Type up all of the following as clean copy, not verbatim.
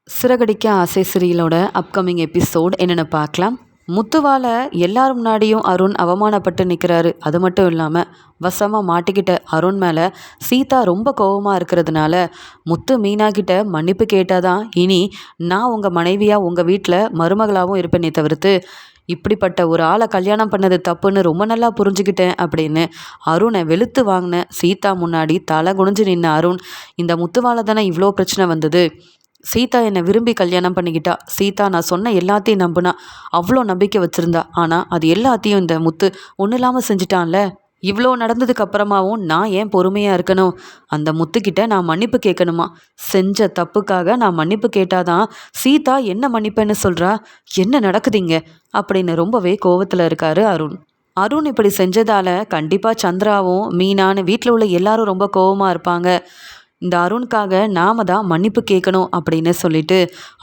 சிறகடிக்க ஆசை சீரியலோட upcoming episode என்னென்னு பார்க்கலாம். முத்துவால் எல்லாரும் முன்னாடியும் அருண் அவமானப்பட்டு நிற்கிறாரு. அது மட்டும் இல்லாமல் வசமாக மாட்டிக்கிட்ட அருண் மேலே சீதா ரொம்ப கோபமாக இருக்கிறதுனால முத்து மீனா கிட்ட மன்னிப்பு கேட்டாதான் இனி நான் உங்கள் மனைவியாக உங்கள் வீட்டில் மருமகளாகவும் இருப்பேனே தவிர்த்து இப்படிப்பட்ட ஒரு ஆளை கல்யாணம் பண்ணது தப்புன்னு ரொம்ப நல்லா புரிஞ்சுக்கிட்டேன் அப்படின்னு அருணை வெளுத்து வாங்கின சீதா முன்னாடி தலை குனிஞ்சு நின்ன அருண், இந்த முத்துவால் தானே இவ்வளோ பிரச்சனை வந்தது. சீதா என்னை விரும்பி கல்யாணம் பண்ணிக்கிட்டா. சீதா நான் சொன்ன எல்லாத்தையும் நம்பினா, அவ்வளோ நம்பிக்கை வச்சுருந்தா. ஆனால் அது எல்லாத்தையும் இந்த முத்து ஒன்றும் இல்லாமல் செஞ்சிட்டான்ல. இவ்வளோ நடந்ததுக்கு அப்புறமாவும் நான் ஏன் பொறுமையாக இருக்கணும்? அந்த முத்துக்கிட்ட நான் மன்னிப்பு கேட்கணுமா? செஞ்ச தப்புக்காக நான் மன்னிப்பு கேட்டாதான் சீதா என்ன மன்னிப்பேன்னு சொல்கிறா? என்ன நடக்குதுங்க அப்படின்னு ரொம்பவே கோவத்தில் இருக்காரு அருண். அருண் இப்படி செஞ்சதால் கண்டிப்பாக சந்திராவும் மீனான்னு வீட்டில் உள்ள எல்லாரும் ரொம்ப கோவமாக இருப்பாங்க. இந்த அருணுக்காக நாம தான் மன்னிப்பு கேட்கணும் அப்படின்னு சொல்லிட்டு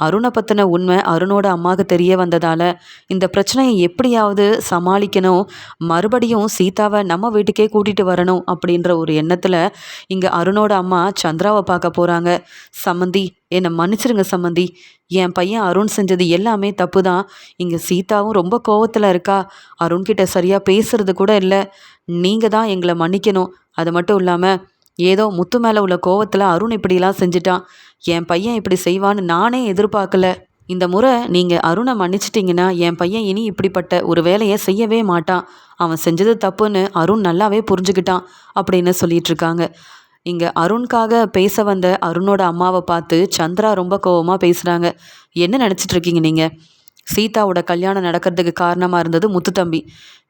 அருணை பற்றின உண்மை அருணோட அம்மாவுக்கு தெரிய வந்ததால் இந்த பிரச்சனையை எப்படியாவது சமாளிக்கணும், மறுபடியும் சீதாவை நம்ம வீட்டுக்கே கூட்டிகிட்டு வரணும் அப்படின்ற ஒரு எண்ணத்தில் இங்கே அருணோட அம்மா சந்திராவை பார்க்க போகிறாங்க. சம்மந்தி, என்னை மன்னிச்சிருங்க சம்மந்தி. என் பையன் அருண் செஞ்சது எல்லாமே தப்பு தான். இங்கே சீதாவும் ரொம்ப கோவத்தில் இருக்கா. அருண்கிட்ட சரியாக பேசுறது கூட இல்லை. நீங்கள் தான் எங்களை மன்னிக்கணும். அது மட்டும் இல்லாமல் ஏதோ முத்து மேலே உள்ள கோவத்தில் அருண் இப்படிலாம் செஞ்சிட்டான். என் பையன் இப்படி செய்வான்னு நானே எதிர்பார்க்கல. இந்த முறை நீங்கள் அருணை மன்னிச்சிட்டிங்கன்னா என் பையன் இனி இப்படிப்பட்ட ஒரு வேலையை செய்யவே மாட்டான். அவன் செஞ்சது தப்புன்னு அருண் நல்லாவே புரிஞ்சுக்கிட்டான் அப்படின்னு சொல்லிட்டு இருக்காங்க. இங்கே அருண்காக பேச வந்த அருணோட அம்மாவை பார்த்து சந்திரா ரொம்ப கோவமாக பேசுகிறாங்க. என்ன நினச்சிட்டு இருக்கீங்க நீங்கள்? சீதாவோட கல்யாணம் நடக்கிறதுக்கு காரணமாக இருந்தது முத்துத்தம்பி.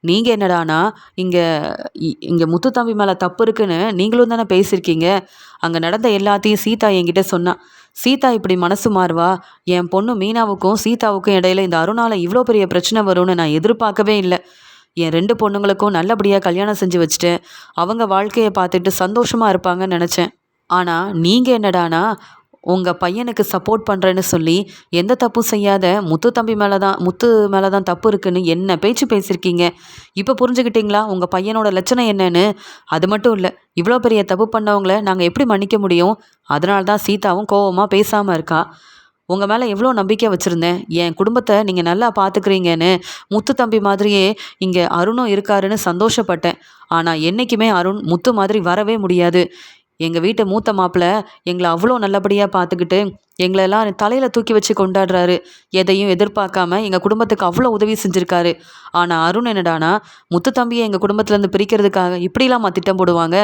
நீங்கள் என்னடானா இங்கே இங்கே முத்துத்தம்பி மேலே தப்பு இருக்குன்னு நீங்களும் தானே பேசியிருக்கீங்க. அங்கே நடந்த எல்லாத்தையும் சீதா என்கிட்ட சொன்னா. சீதா இப்படி மனசு மாறுவா? என் பொண்ணு மீனாவுக்கும் சீதாவுக்கும் இடையில இந்த அருணால் இவ்வளோ பெரிய பிரச்சனை வரும்னு நான் எதிர்பார்க்கவே இல்லை. என் 2 பொண்ணுங்களுக்கும் நல்லபடியாக கல்யாணம் செஞ்சு வச்சுட்டேன். அவங்க வாழ்க்கையை பார்த்துட்டு சந்தோஷமாக இருப்பாங்கன்னு நினச்சேன். ஆனால் நீங்கள் என்னடானா உங்கள் பையனுக்கு சப்போர்ட் பண்ணுறேன்னு சொல்லி எந்த தப்பும் செய்யாத முத்து மேலே தான் தப்பு இருக்குன்னு என்ன பேச்சு பேசியிருக்கீங்க. இப்போ புரிஞ்சுக்கிட்டீங்களா உங்கள் பையனோட லட்சணம் என்னன்னு? அது மட்டும் இல்லை, இவ்வளோ பெரிய தப்பு பண்ணவங்கள நாங்கள் எப்படி மன்னிக்க முடியும்? அதனால தான் சீதாவும் கோவமாக பேசாமல் இருக்கா. உங்கள் மேலே எவ்வளோ நம்பிக்கை வச்சுருந்தேன். என் குடும்பத்தை நீங்கள் நல்லா பார்த்துக்கிறீங்கன்னு முத்து தம்பி மாதிரியே இங்கே அருணும் இருக்காருன்னு சந்தோஷப்பட்டேன். ஆனால் என்றைக்குமே அருண் முத்து மாதிரி வரவே முடியாது. எங்கள் வீட்டு மூத்த மாப்பிள்ளை எங்களை அவ்வளோ நல்லபடியாக பார்த்துக்கிட்டு எங்களெல்லாம் தலையில் தூக்கி வச்சு கொண்டாடுறாரு. எதையும் எதிர்பார்க்காம எங்கள் குடும்பத்துக்கு அவ்வளோ உதவி செஞ்சுருக்காரு. ஆனால் அருண் என்னடானா முத்து தம்பியை எங்கள் குடும்பத்துலேருந்து பிரிக்கிறதுக்காக இப்படிலாம் திட்டம் போடுவாங்க.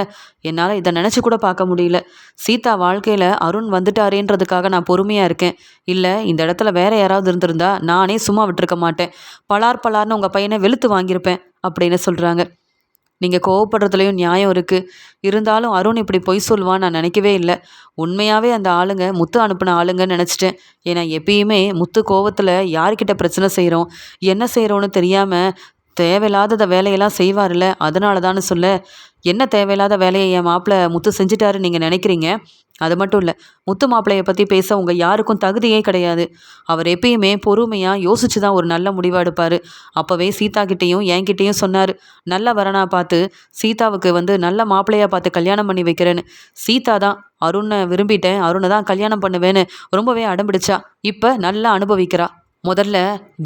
என்னால் இதை நினச்சி கூட பார்க்க முடியல. சீதா வாழ்க்கையில் அருண் வந்துட்டாரேன்றதுக்காக நான் பொறுமையாக இருக்கேன். இல்லை, இந்த இடத்துல வேற யாராவது இருந்திருந்தா நானே சும்மா விட்டுருக்க மாட்டேன். பலார்னு உங்கள் பையனை வெளுத்து வாங்கியிருப்பேன் அப்படின்னு சொல்கிறாங்க. நீங்கள் கோவப்படுறதுலையும் நியாயம் இருக்குது. இருந்தாலும் அருண் இப்படி பொய் சொல்லுவான்னு நான் நினைக்கவே இல்லை. உண்மையாகவே அந்த ஆளுங்க முத்து அனுப்பின ஆளுங்கன்னு நினச்சிட்டேன். ஏன்னா எப்பயுமே முத்து கோவத்தில் யார்கிட்ட பிரச்சனை செய்கிறோம் என்ன செய்கிறோன்னு தெரியாமல் தேவையில்லாத வேலையெல்லாம் செய்வார்ல, அதனால தான்னு சொல்ல. என்ன தேவையில்லாத வேலையை என் மாப்பிள்ளை முத்து செஞ்சிட்டாருன்னு நீங்கள் நினைக்கிறீங்க? அது மட்டும் இல்லை, முத்து மாப்பிள்ளையை பற்றி பேச உங்கள் யாருக்கும் தகுதியே கிடையாது. அவர் எப்பயுமே பொறுமையாக யோசித்து தான் ஒரு நல்ல முடிவாக எடுப்பார். அப்போவே சீதா கிட்டேயும் என்கிட்டேயும் சொன்னார், நல்ல வரனா பார்த்து சீதாவுக்கு நல்ல மாப்பிள்ளையாக பார்த்து கல்யாணம் பண்ணி வைக்கிறேன்னு. சீதா தான் அருணை விரும்பிட்டேன், அருணை தான் கல்யாணம் பண்ணுவேன்னு ரொம்பவே அடம்பிடிச்சா. இப்போ நல்லா அனுபவிக்கிறா. முதல்ல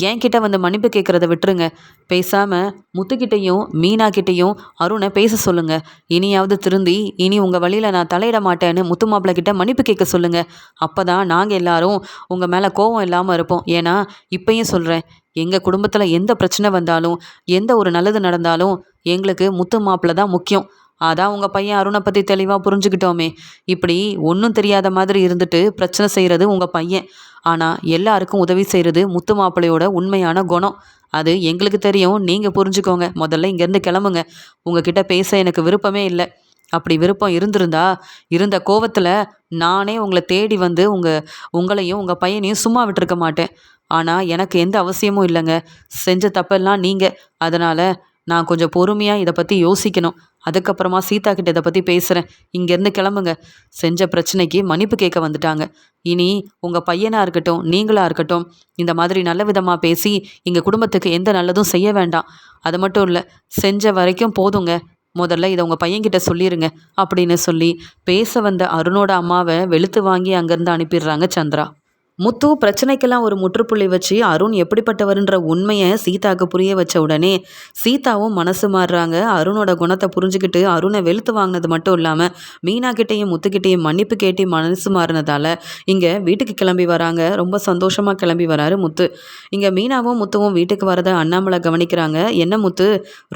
என்கிட்ட மன்னிப்பு கேட்குறத விட்டுருங்க. பேசாமல் முத்துக்கிட்டையும் மீனா கிட்டேயும் அருணை பேச சொல்லுங்க. இனியாவது திருந்தி இனி உங்கள் வழியில் நான் தலையிட மாட்டேன்னு முத்து மாப்பிள்ளை கிட்ட மன்னிப்பு கேட்க சொல்லுங்கள். அப்போ தான் நாங்கள் எல்லாரும் உங்கள் மேலே கோவம் இல்லாமல் இருப்போம். ஏன்னா இப்பயும் சொல்கிறேன், எங்கள் குடும்பத்தில் எந்த பிரச்சனை வந்தாலும் எந்த ஒரு நல்லது நடந்தாலும் எங்களுக்கு முத்து மாப்பிள்ளை தான் முக்கியம். அதான் உங்கள் பையன் அருணை பற்றி தெளிவாக புரிஞ்சுக்கிட்டோமே. இப்படி ஒன்றும் தெரியாத மாதிரி இருந்துட்டு பிரச்சனை செய்கிறது உங்கள் பையன். ஆனால் எல்லாருக்கும் உதவி செய்கிறது முத்து மாப்பிள்ளையோட உண்மையான குணம். அது எங்களுக்கு தெரியும், நீங்கள் புரிஞ்சுக்கோங்க. முதல்ல இங்கேருந்து கிளம்புங்க. உங்ககிட்ட பேச எனக்கு விருப்பமே இல்லை. அப்படி விருப்பம் இருந்திருந்தா இருந்த கோவத்தில் நானே உங்களை தேடி உங்களையும் உங்கள் பையனையும் சும்மா விட்டுருக்க மாட்டேன். ஆனால் எனக்கு எந்த அவசியமும் இல்லைங்க. செஞ்ச தப்பெல்லாம் நீங்கள். அதனால் நான் கொஞ்சம் பொறுமையாக இதை பற்றி யோசிக்கணும். அதுக்கப்புறமா சீதா கிட்ட இதை பற்றி பேசுகிறேன். இங்கேருந்து கிளம்புங்க. செஞ்ச பிரச்சனைக்கு மன்னிப்பு கேட்க வந்துட்டாங்க. இனி உங்கள் பையனாக இருக்கட்டும் நீங்களாக இருக்கட்டும் இந்த மாதிரி நல்ல விதமாக பேசி எங்கள் குடும்பத்துக்கு எந்த நல்லதும் செய்ய வேண்டாம். அது மட்டும் இல்லை, செஞ்ச வரைக்கும் போதுங்க. முதல்ல இதை உங்கள் பையன்கிட்ட சொல்லிடுங்க அப்படின்னு சொல்லி பேச வந்த அருணோட அம்மாவை வெளுத்து வாங்கி அங்கேருந்து அனுப்பிடுறாங்க சந்திரா. முத்து பிரச்சனைக்கெல்லாம் ஒரு முற்றுப்புள்ளி வச்சு அருண் எப்படிப்பட்டவருன்ற உண்மையை சீதாவுக்கு புரிய வச்ச உடனே சீதாவும் மனசு மாறுறாங்க. அருணோட குணத்தை புரிஞ்சுக்கிட்டு அருணை வெளுத்து வாங்கினது மட்டும் இல்லாமல் மீனா கிட்டேயும் முத்துக்கிட்டேயும் மன்னிப்பு கேட்டு மனசு மாறினதால இங்கே வீட்டுக்கு கிளம்பி வராங்க. ரொம்ப சந்தோஷமாக கிளம்பி வராரு முத்து. இங்கே மீனாவும் முத்துவும் வீட்டுக்கு வரதை அண்ணாமலை கவனிக்கிறாங்க. என்ன முத்து,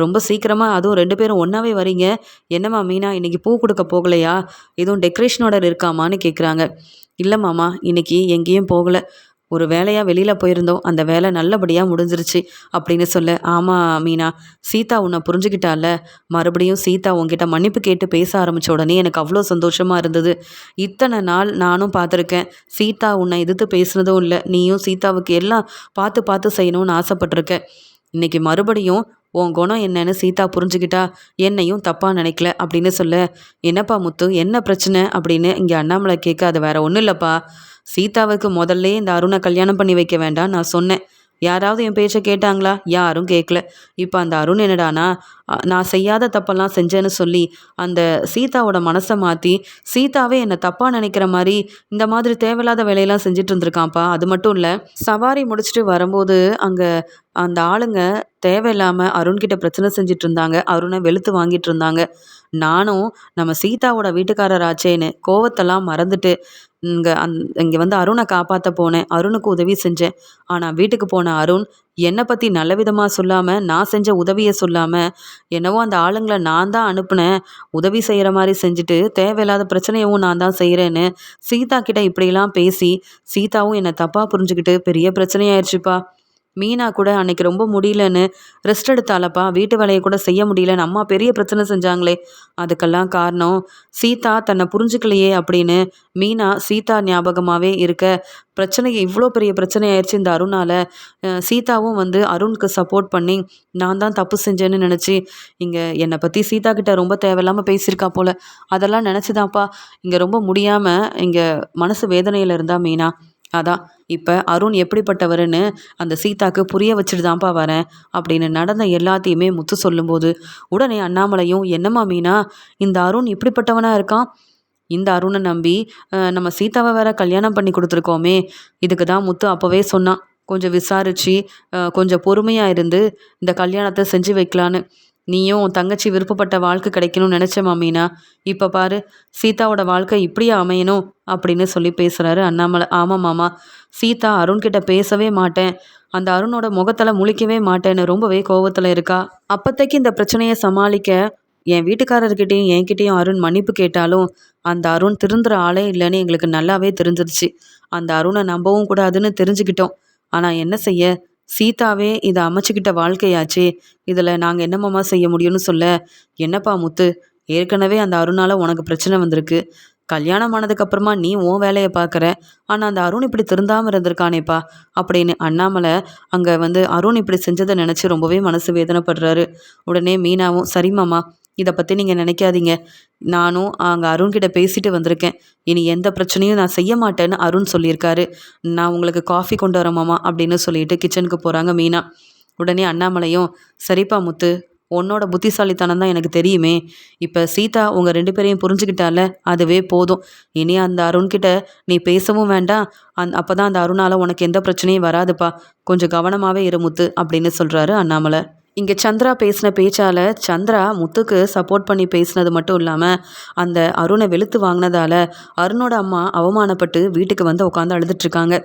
ரொம்ப சீக்கிரமாக அதுவும் 2 பேரும் ஒன்றாவே வரீங்க, என்னம்மா மீனா இன்னைக்கு பூ கொடுக்க போகலையா, எதுவும் டெக்கரேஷன் ஆர்டர் இருக்காமான்னு கேட்குறாங்க. இல்லை மாமா, இன்னைக்கு எங்கேயும் போகலை, ஒரு வேலையாக வெளியில் போயிருந்தோம், அந்த வேலை நல்லபடியாக முடிஞ்சிருச்சு அப்படின்னு சொல்ல. ஆமாம் மீனா, சீதா உன்னை புரிஞ்சுக்கிட்டால, மறுபடியும் சீதா உன்கிட்ட மன்னிப்பு கேட்டு பேச ஆரம்பித்த உடனே எனக்கு அவ்வளோ சந்தோஷமாக இருந்தது. இத்தனை நாள் நானும் பார்த்துருக்கேன், சீதா உன்னை எதிர்த்து பேசுனதும் இல்லை, நீயும் சீதாவுக்கு எல்லாம் பார்த்து பார்த்து செய்யணும்னு ஆசைப்பட்டிருக்க. இன்னைக்கு மறுபடியும் உன் குணம் என்னன்னு சீதா புரிஞ்சுக்கிட்டா, என்னையும் தப்பாக நினைக்கல அப்படின்னு சொல்ல. என்னப்பா முத்து, என்ன பிரச்சனை அப்படின்னு இங்கே அண்ணாமலை கேட்க. அது வேற ஒன்றும் இல்லைப்பா, சீதாவுக்கு முதல்ல இந்த அருணை கல்யாணம் பண்ணி வைக்க வேண்டாம் நான் சொன்னேன். யாராவது என் பேச்சை கேட்டாங்களா? யாரும் கேட்கல. இப்போ அந்த அருண் என்னடானா, நான் செய்யாத தப்பெல்லாம் செஞ்சேன்னு சொல்லி அந்த சீதாவோட மனசை மாற்றி சீதாவே என்னை தப்பாக நினைக்கிற மாதிரி இந்த மாதிரி தேவையில்லாத வேலையெல்லாம் செஞ்சுட்டு இருந்திருக்கான்ப்பா. அது மட்டும் இல்லை, சவாரி முடிச்சுட்டு வரும்போது அங்கே அந்த ஆளுங்க தேவையில்லாமல் அருண்கிட்ட பிரச்சனை செஞ்சுட்டு இருந்தாங்க, அருணை வெளுத்து வாங்கிட்டு இருந்தாங்க. நானும் நம்ம சீதாவோட வீட்டுக்காரர் ஆச்சேன்னு கோவத்தெல்லாம் மறந்துட்டு இங்கே வந்து அருணை காப்பாற்ற போனேன், அருணுக்கு உதவி செஞ்சேன். ஆனால் வீட்டுக்கு போன அருண் என்னை பற்றி நல்ல விதமாக சொல்லாமல், நான் செஞ்ச உதவியை சொல்லாமல், என்னவோ அந்த ஆளுங்களை நான் தான் அனுப்புனேன், உதவி செய்கிற மாதிரி செஞ்சுட்டு தேவையில்லாத பிரச்சனையவும் நான் தான் செய்கிறேன்னு சீதா கிட்ட இப்படிலாம் பேசி சீதாவும் என்னை தப்பாக புரிஞ்சுக்கிட்டு பெரிய பிரச்சனையாயிருச்சுப்பா. மீனா கூட அன்னைக்கு ரொம்ப முடியலன்னு ரெஸ்ட் எடுத்தாலப்பா, வீட்டு வேலையை கூட செய்ய முடியலன்னு அம்மா பெரிய பிரச்சனை செஞ்சாங்களே. அதுக்கெல்லாம் காரணம் சீதா தன்னை புரிஞ்சுக்கலையே அப்படின்னு மீனா சீதா ஞாபகமாகவே இருக்க. பிரச்சனை இவ்வளோ பெரிய பிரச்சனை ஆயிடுச்சு இந்த அருணால். சீதாவும் வந்து அருணுக்கு சப்போர்ட் பண்ணி நான் தான் தப்பு செஞ்சேன்னு நினச்சி இங்கே என்னை பற்றி சீதா கிட்ட ரொம்ப தேவையில்லாமல் பேசியிருக்கா போல். அதெல்லாம் நினச்சிதான்ப்பா இங்கே ரொம்ப முடியாமல் இங்கே மனசு வேதனையில் இருந்தா மீனா. அதான் இப்போ அருண் எப்படிப்பட்டவருன்னு அந்த சீதாக்கு புரிய வச்சுட்டு தான்ப்பா வரேன் அப்படின்னு நடந்த எல்லாத்தையுமே முத்து சொல்லும்போது உடனே அண்ணாமலையும், என்னம்மா மீனா, இந்த அருண் இப்படிப்பட்டவனாக இருக்கான், இந்த அருணை நம்பி நம்ம சீதாவை வேற கல்யாணம் பண்ணி கொடுத்துருக்கோமே. இதுக்கு தான் முத்து அப்போவே சொன்னான், கொஞ்சம் விசாரித்து கொஞ்சம் பொறுமையாக இருந்து இந்த கல்யாணத்தை செஞ்சு வைக்கலான்னு. நீயும் உன் தங்கச்சி விருப்பப்பட்ட வாழ்க்கை கிடைக்கணும்னு நினச்ச மீனா, இப்போ பாரு சீதாவோட வாழ்க்கை இப்படியே அமையணும் அப்படின்னு சொல்லி பேசுகிறாரு அண்ணாமலை. ஆமாம் மாமா, சீதா அருண்கிட்ட பேசவே மாட்டேன், அந்த அருணோட முகத்தில் முழிக்கவே மாட்டேன்னு ரொம்பவே கோவத்தில் இருக்கா. அப்போதைக்கு இந்த பிரச்சனையை சமாளிக்க என் வீட்டுக்காரர்கிட்டையும் என்கிட்டையும் அருண் மன்னிப்பு கேட்டாலும் அந்த அருண் திருந்துற ஆளே இல்லைன்னு எங்களுக்கு நல்லாவே தெரிஞ்சிருச்சு. அந்த அருணை நம்பவும் கூடாதுன்னு தெரிஞ்சுக்கிட்டோம். ஆனால் என்ன செய்ய, சீதாவே இதை அமைச்சுக்கிட்ட வாழ்க்கையாச்சே, இதில் நாங்கள் என்னமாம்மா செய்ய முடியும்னு சொல்ல. என்னப்பா முத்து, ஏற்கனவே அந்த அருணால் உனக்கு பிரச்சனை வந்திருக்கு, கல்யாணம் ஆனதுக்கப்புறமா நீ உன் வேலையை பார்க்குற, ஆனால் அந்த அருண் இப்படி திருந்தாமல் இருந்திருக்கானேப்பா அப்படின்னு அண்ணாமலை அங்கே வந்து அருண் இப்படி செஞ்சதை நினச்சி ரொம்பவே மனசு வேதனைப்படுறாரு. உடனே மீனாவும், சரிம்மாம்மா இதை பற்றி நீங்கள் நினைக்காதீங்க, நானும் அங்கே அருண்கிட்ட பேசிட்டு வந்திருக்கேன், இனி எந்த பிரச்சனையும் நான் செய்ய மாட்டேன்னு அருண் சொல்லியிருக்காரு, நான் உங்களுக்கு காஃபி கொண்டு வரமாமா அப்படின்னு சொல்லிட்டு கிச்சனுக்கு போகிறாங்க மீனா. உடனே அண்ணாமலையும், சரிப்பா முத்து, உன்னோட புத்திசாலித்தனம் தான் எனக்கு தெரியுமே, இப்போ சீதா உங்கள் 2 பேரையும் புரிஞ்சுக்கிட்டால அதுவே போதும், இனி அந்த அருண்கிட்ட நீ பேசவும் வேண்டாம், அப்போ தான் அந்த அருணால் உனக்கு எந்த பிரச்சனையும் வராதுப்பா, கொஞ்சம் கவனமாகவே இரு முத்து அப்படின்னு சொல்கிறாரு அண்ணாமலை. இங்கே சந்திரா பேசின பேச்சால் சந்திரா முத்துக்கு சப்போர்ட் பண்ணி பேசினது மட்டும் இல்லாமல் அந்த அருணை வெளுத்து வாங்கினதால அருணோட அம்மா அவமானப்பட்டு வீட்டுக்கு வந்து உட்காந்து அழுதுட்ருக்காங்க.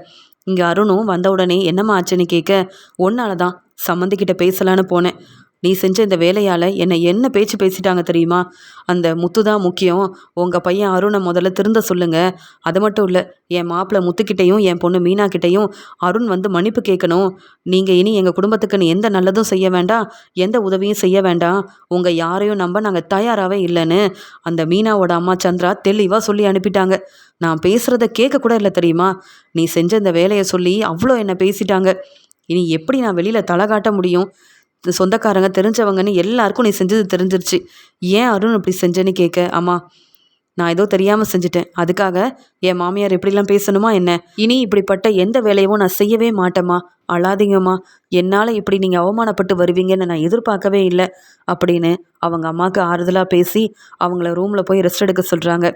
இங்கே அருணும் வந்த உடனே என்னம்மா ஆச்சுன்னு கேட்க, ஒன்னால தான் சம்மந்திக்கிட்ட பேசலான்னு போனேன், நீ செஞ்ச இந்த வேலையால் என்னை என்ன பேச்சு பேசிட்டாங்க தெரியுமா, அந்த முத்து தான் முக்கியம், உங்கள் பையன் அருணை முதல்ல திருந்த சொல்லுங்கள், அது மட்டும் இல்லை என் மாப்பிள்ளை முத்துக்கிட்டையும் என் பொண்ணு மீனா கிட்டையும் அருண் வந்து மன்னிப்பு கேட்கணும், நீங்கள் இனி எங்கள் குடும்பத்துக்குன்னு எந்த நல்லதும் செய்ய வேண்டாம், எந்த உதவியும் செய்ய வேண்டாம், உங்கள் யாரையும் நம்ப நாங்கள் தயாராகவே இல்லைன்னு அந்த மீனாவோட அம்மா சந்திரா தெளிவாக சொல்லி அனுப்பிட்டாங்க. நான் பேசுகிறத கேட்க கூட இல்லை தெரியுமா, நீ செஞ்ச இந்த வேலையை சொல்லி அவ்வளோ என்னை பேசிட்டாங்க, இனி எப்படி நான் வெளியில் தலை காட்ட முடியும், சொந்தக்காரங்க தெரிஞ்சவங்கன்னு எல்லாருக்கும் நீ செஞ்சது தெரிஞ்சிருச்சு, ஏன் அருண் இப்படி செஞ்சேன்னு கேட்க, அம்மா நான் ஏதோ தெரியாமல் செஞ்சுட்டேன், அதுக்காக என் மாமியார் எப்படிலாம் பேசணுமா என்ன, இனி இப்படிப்பட்ட எந்த வேலையவும் நான் செய்யவே மாட்டேம்மா, அழாதீங்கம்மா, என்னால் இப்படி நீங்கள் அவமானப்பட்டு வருவீங்கன்னு நான் எதிர்பார்க்கவே இல்லை அப்படின்னு அவங்க அம்மாவுக்கு ஆறுதலாக பேசி அவங்கள ரூமில் போய் ரெஸ்ட் எடுக்க சொல்கிறாங்க.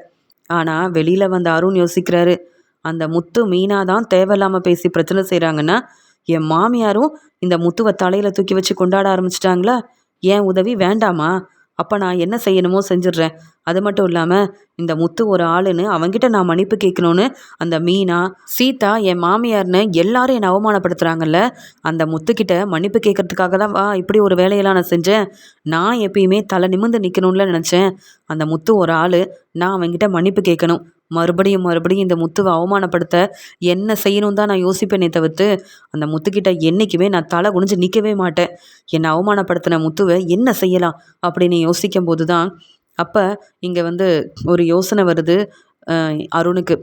ஆனால் வெளியில் வந்த அருண் யோசிக்கிறாரு, அந்த முத்து மீனா தான் தேவையில்லாமல் பேசி பிரச்சனை செய்கிறாங்கன்னா என் மாமியாரும் இந்த முத்துவை தலையில் தூக்கி வச்சு கொண்டாட ஆரம்பிச்சிட்டாங்களா? என் உதவி வேண்டாமா? அப்போ நான் என்ன செய்யணுமோ செஞ்சிடுறேன். அது மட்டும் இல்லாமல் இந்த முத்து ஒரு ஆளுன்னு அவங்கிட்ட நான் மன்னிப்பு கேட்கணுன்னு அந்த மீனா, சீதா, என் மாமியார்னு எல்லாரும் என்னை அவமானப்படுத்துகிறாங்கல்ல, அந்த முத்துக்கிட்ட மன்னிப்பு கேட்கறதுக்காக தான் இப்படி ஒரு வேலையெல்லாம் நான் செஞ்சேன். நான் எப்பயுமே தலை நிமிர்ந்து நிற்கணும்ல நினச்சேன். அந்த முத்து ஒரு ஆள், நான் அவன்கிட்ட மன்னிப்பு கேட்கணும். மறுபடியும் மறுபடியும் இந்த முத்துவை அவமானப்படுத்த என்ன செய்யணும் தான் நான் யோசிப்பேனே தவிர்த்து அந்த முத்துக்கிட்ட என்றைக்குமே நான் தலை குனிஞ்சு நிற்கவே மாட்டேன். என்னை அவமானப்படுத்தின முத்துவை என்ன செய்யலாம் அப்படின்னு யோசிக்கும் போது தான் அப்போ இங்கே ஒரு யோசனை வருது அருணுக்கு.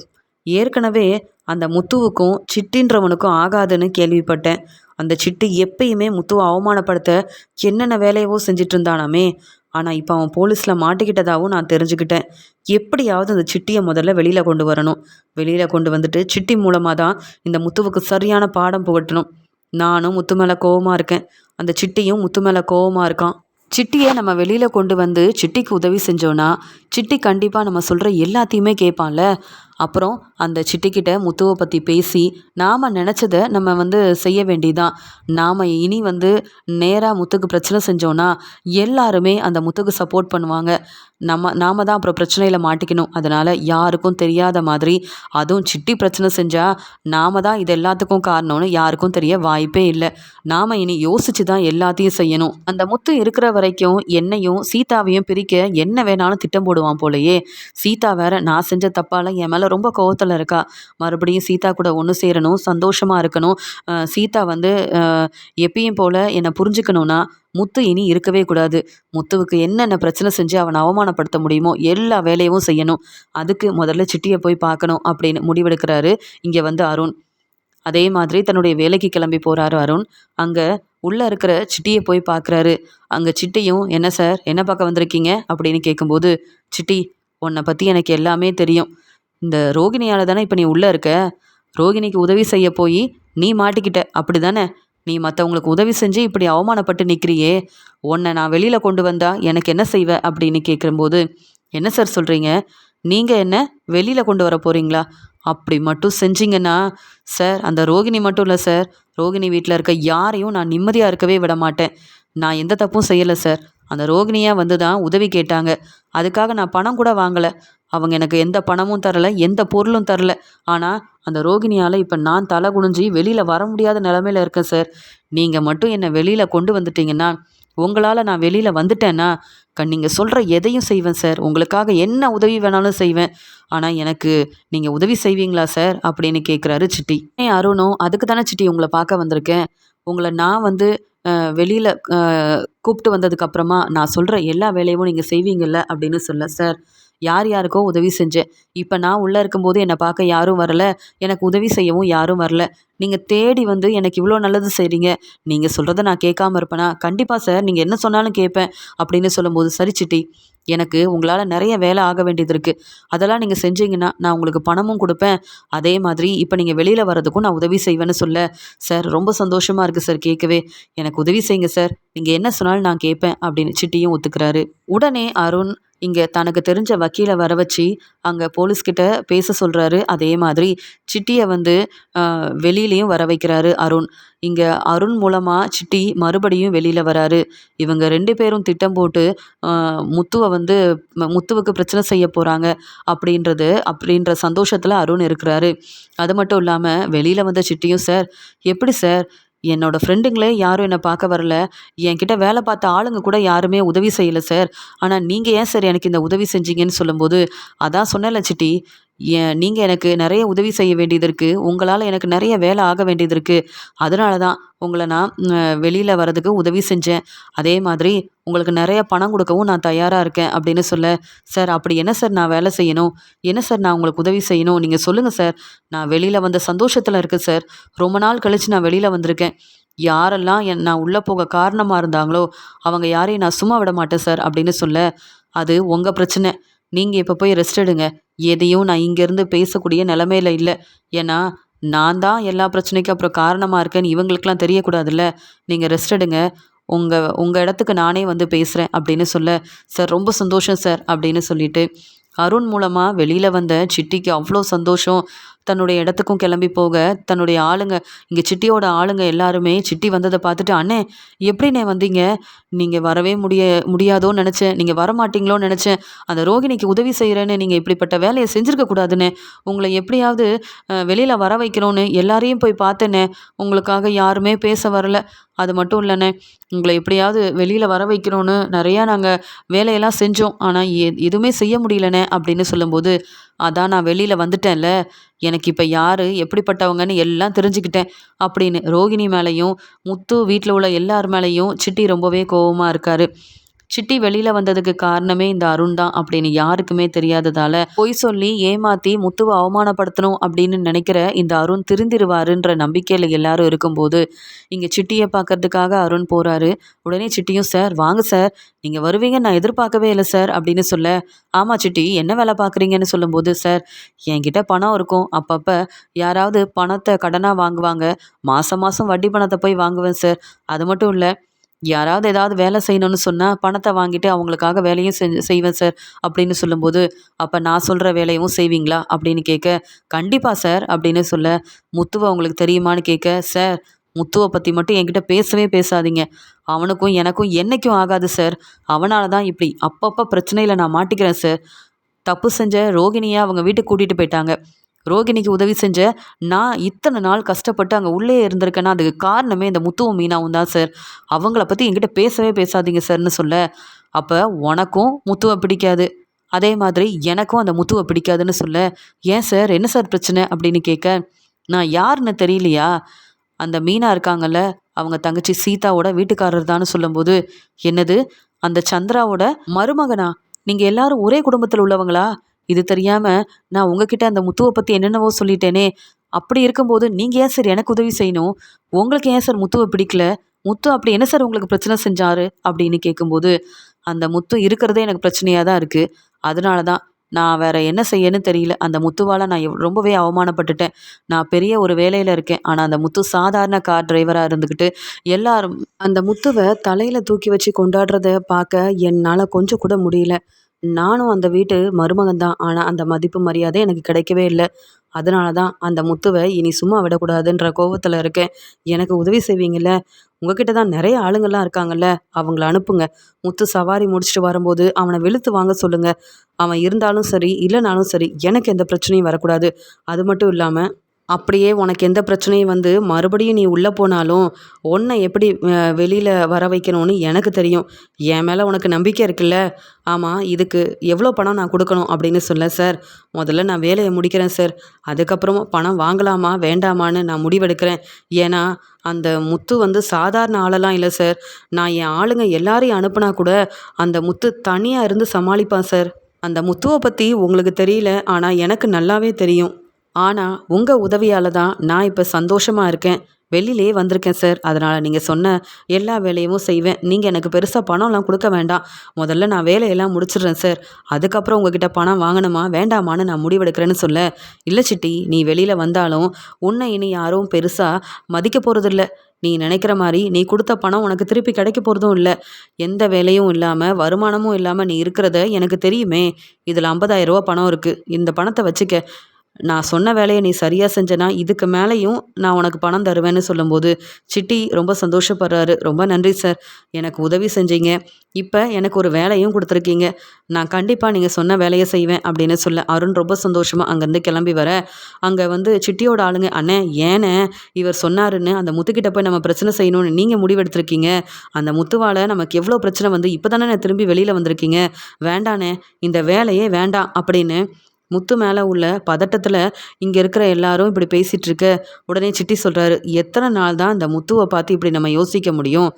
ஏற்கனவே அந்த முத்துவுக்கும் சிட்டின்றவனுக்கும் ஆகாதுன்னு கேள்விப்பட்டேன். அந்த சிட்டி எப்பயுமே முத்துவை அவமானப்படுத்த என்னென்ன வேலையவோ செஞ்சிட்டு இருந்தானாமே. ஆனால் இப்போ அவன் போலீஸில் மாட்டிக்கிட்டதாகவும் நான் தெரிஞ்சுக்கிட்டேன். எப்படியாவது அந்த சிட்டியை முதல்ல வெளியில் கொண்டு வரணும். வெளியில் கொண்டு வந்துட்டு சிட்டி மூலமாக தான் இந்த முத்துவுக்கு சரியான பாடம் புகட்டணும். நானும் முத்து மேலே கோவமாக இருக்கேன். அந்த சிட்டியும் முத்து மேலே கோவமாக இருக்கான். சிட்டியை நம்ம வெளியில் கொண்டு வந்து சிட்டிக்கு உதவி செஞ்சோன்னா சிட்டி கண்டிப்பாக நம்ம சொல்கிற எல்லாத்தையுமே கேட்பான்ல. அப்புறம் அந்த சிட்டிக்கிட்ட முத்துவை பற்றி பேசி நாம் நினச்சதை நம்ம செய்ய வேண்டியதான். நாம் இனி நேராக முத்துக்கு பிரச்சனை செஞ்சோன்னா எல்லாருமே அந்த முத்துக்கு சப்போர்ட் பண்ணுவாங்க. நாம் தான் அப்புறம் பிரச்சனையில் மாட்டிக்கணும். அதனால் யாருக்கும் தெரியாத மாதிரி, அதுவும் சிட்டி பிரச்சனை செஞ்சால் நாம் தான் இது எல்லாத்துக்கும் காரணம்னு யாருக்கும் தெரிய வாய்ப்பே இல்லை. நாம் இனி யோசித்து தான் எல்லாத்தையும் செய்யணும். அந்த முத்து இருக்கிற வரைக்கும் என்னையும் சீதாவையும் பிரிக்க என்ன வேணாலும் திட்டம் போடுவான் போலையே. சீதா வேற நான் செஞ்ச தப்பால் என் மேலே ரொம்ப கோவத்தில் இருக்கா. மறுபடியும் சீதா கூட ஒன்று சேரணும், சந்தோஷமாக இருக்கணும். சீதா எப்பயும் போல் என்னை புரிஞ்சுக்கணுன்னா முத்து இனி இருக்கவே கூடாது. முத்துவுக்கு என்னென்ன பிரச்சனை செஞ்சு அவனை அவமானப்படுத்த முடியுமோ எல்லா வேலையும் செய்யணும். அதுக்கு முதல்ல சிட்டியை போய் பார்க்கணும் அப்படின்னு முடிவெடுக்கிறாரு இங்கே அருண். அதே மாதிரி தன்னுடைய வேலைக்கு கிளம்பி போகிறாரு அருண். அங்கே உள்ளே இருக்கிற சிட்டியை போய் பார்க்குறாரு. அங்கே சிட்டியும் என்ன சார் என்ன பார்க்க வந்திருக்கீங்க அப்படின்னு கேட்கும்போது, சிட்டி உன்னை பற்றி எனக்கு எல்லாமே தெரியும். இந்த ரோகிணியால் தானே இப்போ நீ உள்ளே இருக்க. ரோகிணிக்கு உதவி செய்ய போய் நீ மாட்டிக்கிட்ட அப்படி தானே? நீ மற்றவங்களுக்கு உதவி செஞ்சு இப்படி அவமானப்பட்டு நிற்கிறியே, உன்னை நான் வெளியில் கொண்டு வந்தா எனக்கு என்ன செய்வ அப்படின்னு கேட்கும்போது, என்ன சார் சொல்கிறீங்க? நீங்கள் என்ன வெளியில் கொண்டு வர போகிறீங்களா? அப்படி மட்டும் செஞ்சீங்கன்னா சார், அந்த ரோகிணி மட்டும் இல்லை சார், ரோகிணி வீட்டில் இருக்க யாரையும் நான் நிம்மதியாக இருக்கவே விட மாட்டேன். நான் எந்த தப்பும் செய்யலை சார். அந்த ரோகிணியாக தான் உதவி கேட்டாங்க. அதுக்காக நான் பணம் கூட வாங்கலை. அவங்க எனக்கு எந்த பணமும் தரலை, எந்த பொருளும் தரலை. ஆனால் அந்த ரோகிணியால் இப்போ நான் தலை குனிஞ்சி வெளியில் வர முடியாத நிலமையில் இருக்கேன் சார். நீங்கள் மட்டும் என்னை வெளியில் கொண்டு வந்துட்டீங்கன்னா, உங்களால் நான் வெளியில் வந்துட்டேன்னா நீங்கள் சொல்கிற எதையும் செய்வேன் சார். உங்களுக்காக என்ன உதவி வேணாலும் செய்வேன். ஆனால் எனக்கு நீங்கள் உதவி செய்வீங்களா சார் அப்படின்னு கேட்குறாரு சிட்டி. அருணும் அதுக்கு தானே சிட்டி உங்களை பார்க்க வந்திருக்கேன். உங்களை நான் வெளியில் கூப்பிட்டு வந்ததுக்கப்புறமா நான் சொல்கிற எல்லா வேலையும் நீங்கள் செய்வீங்கள்ல அப்படின்னு சொல்ல, சார் யார் யாருக்கோ உதவி செஞ்சேன். இப்போ நான் உள்ளே இருக்கும்போது என்னை பார்க்க யாரும் வரல, எனக்கு உதவி செய்யவும் யாரும் வரல. நீங்கள் தேடி எனக்கு இவ்வளோ நல்லது செய்கிறீங்க. நீங்கள் சொல்கிறத நான் கேட்காம இருப்பேனா? கண்டிப்பாக சார், நீங்கள் என்ன சொன்னாலும் கேட்பேன் அப்படின்னு சொல்லும்போது, சரி சிட்டி, எனக்கு உங்களால் நிறைய வேலை ஆக வேண்டியது இருக்குது. அதெல்லாம் நீங்கள் செஞ்சீங்கன்னா நான் உங்களுக்கு பணமும் கொடுப்பேன். அதே மாதிரி இப்போ நீங்கள் வெளியில் வர்றதுக்கும் நான் உதவி செய்வேன்னு சொல்ல, சார் ரொம்ப சந்தோஷமாக இருக்குது சார் கேட்கவே. எனக்கு உதவி செய்யுங்க சார். நீங்கள் என்ன சொன்னாலும் நான் கேட்பேன் அப்படின்னு சிட்டியும் ஒத்துக்கிறாரு. உடனே அருண் இங்கே தனக்கு தெரிஞ்ச வக்கீலை வர வச்சு அங்கே போலீஸ்கிட்ட பேச சொல்கிறாரு. அதே மாதிரி சிட்டியை வெளியிலையும் வர வைக்கிறாரு அருண். இங்கே அருண் மூலமாக சிட்டி மறுபடியும் வெளியில் வராரு. இவங்க 2 பேரும் திட்டம் போட்டு முத்துவை முத்துவுக்கு பிரச்சனை செய்ய போகிறாங்க அப்படின்ற சந்தோஷத்தில் அருண் இருக்கிறாரு. அது மட்டும் இல்லாமல் வெளியில் வந்த சிட்டியும், சார் எப்படி சார், என்னோடய ஃப்ரெண்டுங்களே யாரும் என்னை பார்க்க வரல, என்கிட்ட வேலை பார்த்த ஆளுங்க கூட யாருமே உதவி செய்யலை சார். ஆனால் நீங்கள் ஏன் சார் எனக்கு இந்த உதவி செஞ்சீங்கன்னு சொல்லும்போது, அதான் சொன்னேன்ல சிட்டி, நீங்கள் எனக்கு நிறைய உதவி செய்ய வேண்டியது இருக்குது. உங்களால் எனக்கு நிறைய வேலை ஆக வேண்டியது இருக்குது. அதனால தான் உங்களை நான் வெளியில் வரதுக்கு உதவி செஞ்சேன். அதே மாதிரி உங்களுக்கு நிறைய பணம் கொடுக்கவும் நான் தயாராக இருக்கேன் அப்படின்னு சொல்ல, சார் அப்படி என்ன சார் நான் வேலை செய்யணும்? என்ன சார் நான் உங்களுக்கு உதவி செய்யணும்? நீங்கள் சொல்லுங்கள் சார். நான் வெளியில் வந்த சந்தோஷத்தில் இருக்கேன் சார். ரொம்ப நாள் கழித்து நான் வெளியில் வந்திருக்கேன். யாரெல்லாம் நான் உள்ளே போக காரணமாக இருந்தாங்களோ அவங்க யாரையும் நான் சும்மா விட மாட்டேன் சார் அப்படின்னு சொல்ல, அது உங்கள் பிரச்சனை. நீங்கள் இப்போ போய் ரெஸ்ட் எடுங்க. எதையும் நான் இங்கேருந்து பேசக்கூடிய நிலமையில இல்லை. ஏன்னா நான் தான் எல்லா பிரச்சனைக்கும் அப்புறம் காரணமாக இருக்கேன்னு இவங்களுக்கெல்லாம் தெரியக்கூடாதுல்ல. நீங்கள் ரெஸ்ட் எடுங்க. உங்கள் இடத்துக்கு நானே பேசுகிறேன் அப்படின்னு சொல்ல, சார் ரொம்ப சந்தோஷம் சார் அப்படின்னு சொல்லிட்டு அருண் மூலமாக வெளியில் வந்த சிட்டிக்கு அவ்வளோ சந்தோஷம். தன்னுடைய இடத்துக்கும் கிளம்பி போக, தன்னுடைய ஆளுங்க இங்கே சிட்டியோட ஆளுங்க எல்லாருமே சிட்டி வந்ததை பார்த்துட்டு, "அண்ணே எப்படிண்ணே வந்தீங்க? நீங்கள் வரவே முடியாதோன்னு நினச்சேன். நீங்கள் வரமாட்டீங்களோன்னு நினச்சேன். அந்த ரோகிணிக்கு உதவி செய்கிறேன்னு நீங்கள் இப்படிப்பட்ட வேலையை செஞ்சுருக்க கூடாதுண்ணே. உங்களை எப்படியாவது வெளியில் வர வைக்கணும்னு எல்லாரையும் போய் பார்த்தேண்ணே. உங்களுக்காக யாருமே பேச வரல. அது மட்டும் இல்லைண்ணே, உங்களை எப்படியாவது வெளியில் வர வைக்கணும்னு நிறையா நாங்கள் வேலையெல்லாம் செஞ்சோம். ஆனால் எதுவுமே செய்ய முடியலண்ணே அப்படின்னு சொல்லும்போது, அதான் நான் வெளியில் வந்துட்டேன்ல, எனக்கு இப்போ யார் எப்படிப்பட்டவங்கன்னு எல்லாம் தெரிஞ்சுக்கிட்டேன் அப்படின்னு ரோகிணி மேலேயும் முத்து வீட்டில் உள்ள எல்லார் மேலேயும் சிட்டி ரொம்பவே கோவமாக இருக்காரு. சிட்டி வெளியில வந்ததுக்கு காரணமே இந்த அருண் தான் அப்படின்னு யாருக்குமே தெரியாததால பொய் சொல்லி ஏமாத்தி முத்துவை அவமானப்படுத்தணும் அப்படின்னு நினைக்கிற இந்த அருண் திருந்திருவாருன்ற நம்பிக்கையில எல்லாரும் இருக்கும்போது இங்க சிட்டியை பார்க்கறதுக்காக அருண் போறாரு. உடனே சிட்டியும், சார் வாங்க சார், நீங்க வருவீங்க நான் எதிர்பார்க்கவே இல்லை சார் அப்படின்னு சொல்ல, ஆமா சிட்டி என்ன வேலை பார்க்குறீங்கன்னு சொல்லும்போது, சார் என்கிட்ட பணம் இருக்கும், அப்பப்போ யாராவது பணத்தை கடனாக வாங்குவாங்க, மாதம் மாதம் வட்டி பணத்தை போய் வாங்குவேன் சார். அது மட்டும் இல்லை, யாராவது ஏதாவது வேலை செய்யணும்னு சொன்னால் பணத்தை வாங்கிட்டு அவங்களுக்காக வேலையும் செய்வேன் சார் அப்படின்னு சொல்லும்போது, அப்போ நான் சொல்கிற வேலையும் செய்வீங்களா அப்படின்னு கேட்க, கண்டிப்பாக சார் அப்படின்னு சொல்ல, முத்துவை உங்களுக்கு தெரியுமான்னு கேட்க, சார் முத்துவை பற்றி மட்டும் என்கிட்ட பேசவே பேசாதீங்க. அவனுக்கும் எனக்கும் என்னைக்கும் ஆகாது சார். அவனால தான் இப்படி அப்பப்போ பிரச்சனையில் நான் மாட்டிக்கிறேன் சார். தப்பு செஞ்ச ரோகிணியை அவங்க வீட்டுக்கு கூட்டிகிட்டு போயிட்டாங்க. ரோகிணிக்கு உதவி செஞ்ச நான் இத்தனை நாள் கஷ்டப்பட்டு அங்கே உள்ளே இருந்திருக்கேன்னா அதுக்கு காரணமே இந்த முத்துவும் மீனாவும் தான் சார். அவங்கள பற்றி என்கிட்ட பேசவே பேசாதீங்க சார்னு சொல்ல, அப்போ உனக்கும் முத்துவை பிடிக்காது, அதே மாதிரி எனக்கும் அந்த முத்துவை பிடிக்காதுன்னு சொல்ல, ஏன் சார் என்ன சார் பிரச்சனை அப்படின்னு கேட்க, நான் யாருன்னு தெரியலையா? அந்த மீனா இருக்காங்கல்ல, அவங்க தங்கச்சி சீதாவோட வீட்டுக்காரர் தான்னு சொல்லும்போது, என்னது அந்த சந்திராவோட மருமகனா? நீங்கள் எல்லாரும் ஒரே குடும்பத்தில் உள்ளவங்களா? இது தெரியாம நான் உங்ககிட்ட அந்த முத்துவை பற்றி என்னென்னவோ சொல்லிட்டேனே. அப்படி இருக்கும்போது நீங்கள் ஏன் சார் எனக்கு உதவி செய்யணும்? உங்களுக்கு ஏன் சார் முத்துவை பிடிக்கல? முத்து அப்படி என்ன சார் உங்களுக்கு பிரச்சனை செஞ்சாரு அப்படின்னு கேட்கும்போது, அந்த முத்து இருக்கிறதே எனக்கு பிரச்சனையாக தான் இருக்குது. அதனால தான் நான் வேற என்ன செய்யன்னு தெரியல. அந்த முத்துவால் நான் ரொம்பவே அவமானப்பட்டுட்டேன். நான் பெரிய ஒரு வேலையில் இருக்கேன். ஆனால் அந்த முத்து சாதாரண கார் டிரைவராக இருந்துக்கிட்டு எல்லாரும் அந்த முத்துவை தலையில் தூக்கி வச்சு கொண்டாடுறத பார்க்க என்னால் கொஞ்சம் கூட முடியல. நானும் அந்த வீட்டு மருமகன் தான். ஆனால் அந்த மதிப்பு மரியாதை எனக்கு கிடைக்கவே இல்லை. அதனால தான் அந்த முத்துவை இனி சும்மா விடக்கூடாதுன்ற கோவத்தில் இருக்கேன். எனக்கு உதவி செய்வீங்கள்ல? உங்ககிட்ட தான் நிறைய ஆளுங்கள்லாம் இருக்காங்கல்ல, அவங்கள அனுப்புங்க. முத்து சவாரி முடிச்சுட்டு வரும்போது அவனை வெளுத்து வாங்க சொல்லுங்க. அவன் இருந்தாலும் சரி இல்லைனாலும் சரி எனக்கு எந்த பிரச்சனையும் வரக்கூடாது. அது மட்டும் இல்லாமல் அப்படியே உனக்கு எந்த பிரச்சனையும் வந்து மறுபடியும் நீ உள்ளே போனாலும் உன்னை எப்படி வெளியில் வர வைக்கணும்னு எனக்கு தெரியும். என் மேலே உனக்கு நம்பிக்கை இருக்குல்ல? ஆமாம், இதுக்கு எவ்வளோ பணம் நான் கொடுக்கணும் அப்படின்னு சொல்ல, சார் முதல்ல நான் வேலையை முடிக்கிறேன் சார், அதுக்கப்புறம் பணம் வாங்கலாமா வேண்டாமான்னு நான் முடிவெடுக்கிறேன். ஏன்னா அந்த முத்து வந்து சாதாரண ஆளெல்லாம் இல்லை சார். நான் என் ஆளுங்க எல்லாரையும் அனுப்புனா கூட அந்த முத்து தனியாக இருந்து சமாளிப்பான் சார். அந்த முத்துவை பற்றி உங்களுக்கு தெரியல, ஆனால் எனக்கு நல்லாவே தெரியும். ஆனால் உங்கள் உதவியால் தான் நான் இப்போ சந்தோஷமாக இருக்கேன். வெளியிலே வந்திருக்கேன் சார். அதனால் நீங்கள் சொன்ன எல்லா வேலையும் செய்வேன். நீங்கள் எனக்கு பெருசாக பணம்லாம் கொடுக்க வேண்டாம். முதல்ல நான் வேலையெல்லாம் முடிச்சிடுறேன் சார். அதுக்கப்புறம் உங்ககிட்ட பணம் வாங்கணுமா வேண்டாமான்னு நான் முடிவெடுக்கிறேன்னு சொல்ல, இல்லை சிட்டி, நீ வெளியில் வந்தாலும் உன்னை இனி யாரும் பெருசாக மதிக்க போகிறதில்ல. நீ நினைக்கிற மாதிரி நீ கொடுத்த பணம் உனக்கு திருப்பி கிடைக்க போகிறதும் இல்லை. எந்த வேலையும் இல்லாமல் வருமானமும் இல்லாமல் நீ இருக்கிறத எனக்கு தெரியுமே. இதில் 50,000 ரூபா பணம் இருக்குது. இந்த பணத்தை வச்சுக்க. நான் சொன்ன வேலையை நீ சரியாக செஞ்சனா இதுக்கு மேலேயும் நான் உனக்கு பணம் தருவேன்னு சொல்லும்போது சிட்டி ரொம்ப சந்தோஷப்படுறாரு. ரொம்ப நன்றி சார், எனக்கு உதவி செஞ்சீங்க. இப்போ எனக்கு ஒரு வேலையும் கொடுத்துருக்கீங்க. நான் கண்டிப்பாக நீங்கள் சொன்ன வேலையை செய்வேன் அப்படின்னு சொல்ல அருண் ரொம்ப சந்தோஷமாக அங்கேருந்து கிளம்பி வர, அங்கே வந்து சிட்டியோட ஆளுங்க, அண்ணே ஏனே இவர் சொன்னாருன்னு அந்த முத்துக்கிட்ட போய் நம்ம பிரச்சனை செய்யணும்னு நீங்கள் முடிவெடுத்திருக்கீங்க. அந்த முத்துவால் நமக்கு எவ்வளோ பிரச்சனை வந்து இப்போ தானே நான் திரும்பி வெளியில் வந்திருக்கீங்க. வேண்டானே, இந்த வேலையே வேண்டாம் அப்படின்னு முத்து மேலே உள்ள பதட்டத்தில் இங்கே இருக்கிற எல்லாரும் இப்படி பேசிகிட்டு இருக்க, உடனே சிட்டி சொல்கிறாரு, எத்தனை நாள் தான் இந்த முத்துவை பார்த்து இப்படி நம்ம யோசிக்க முடியும்?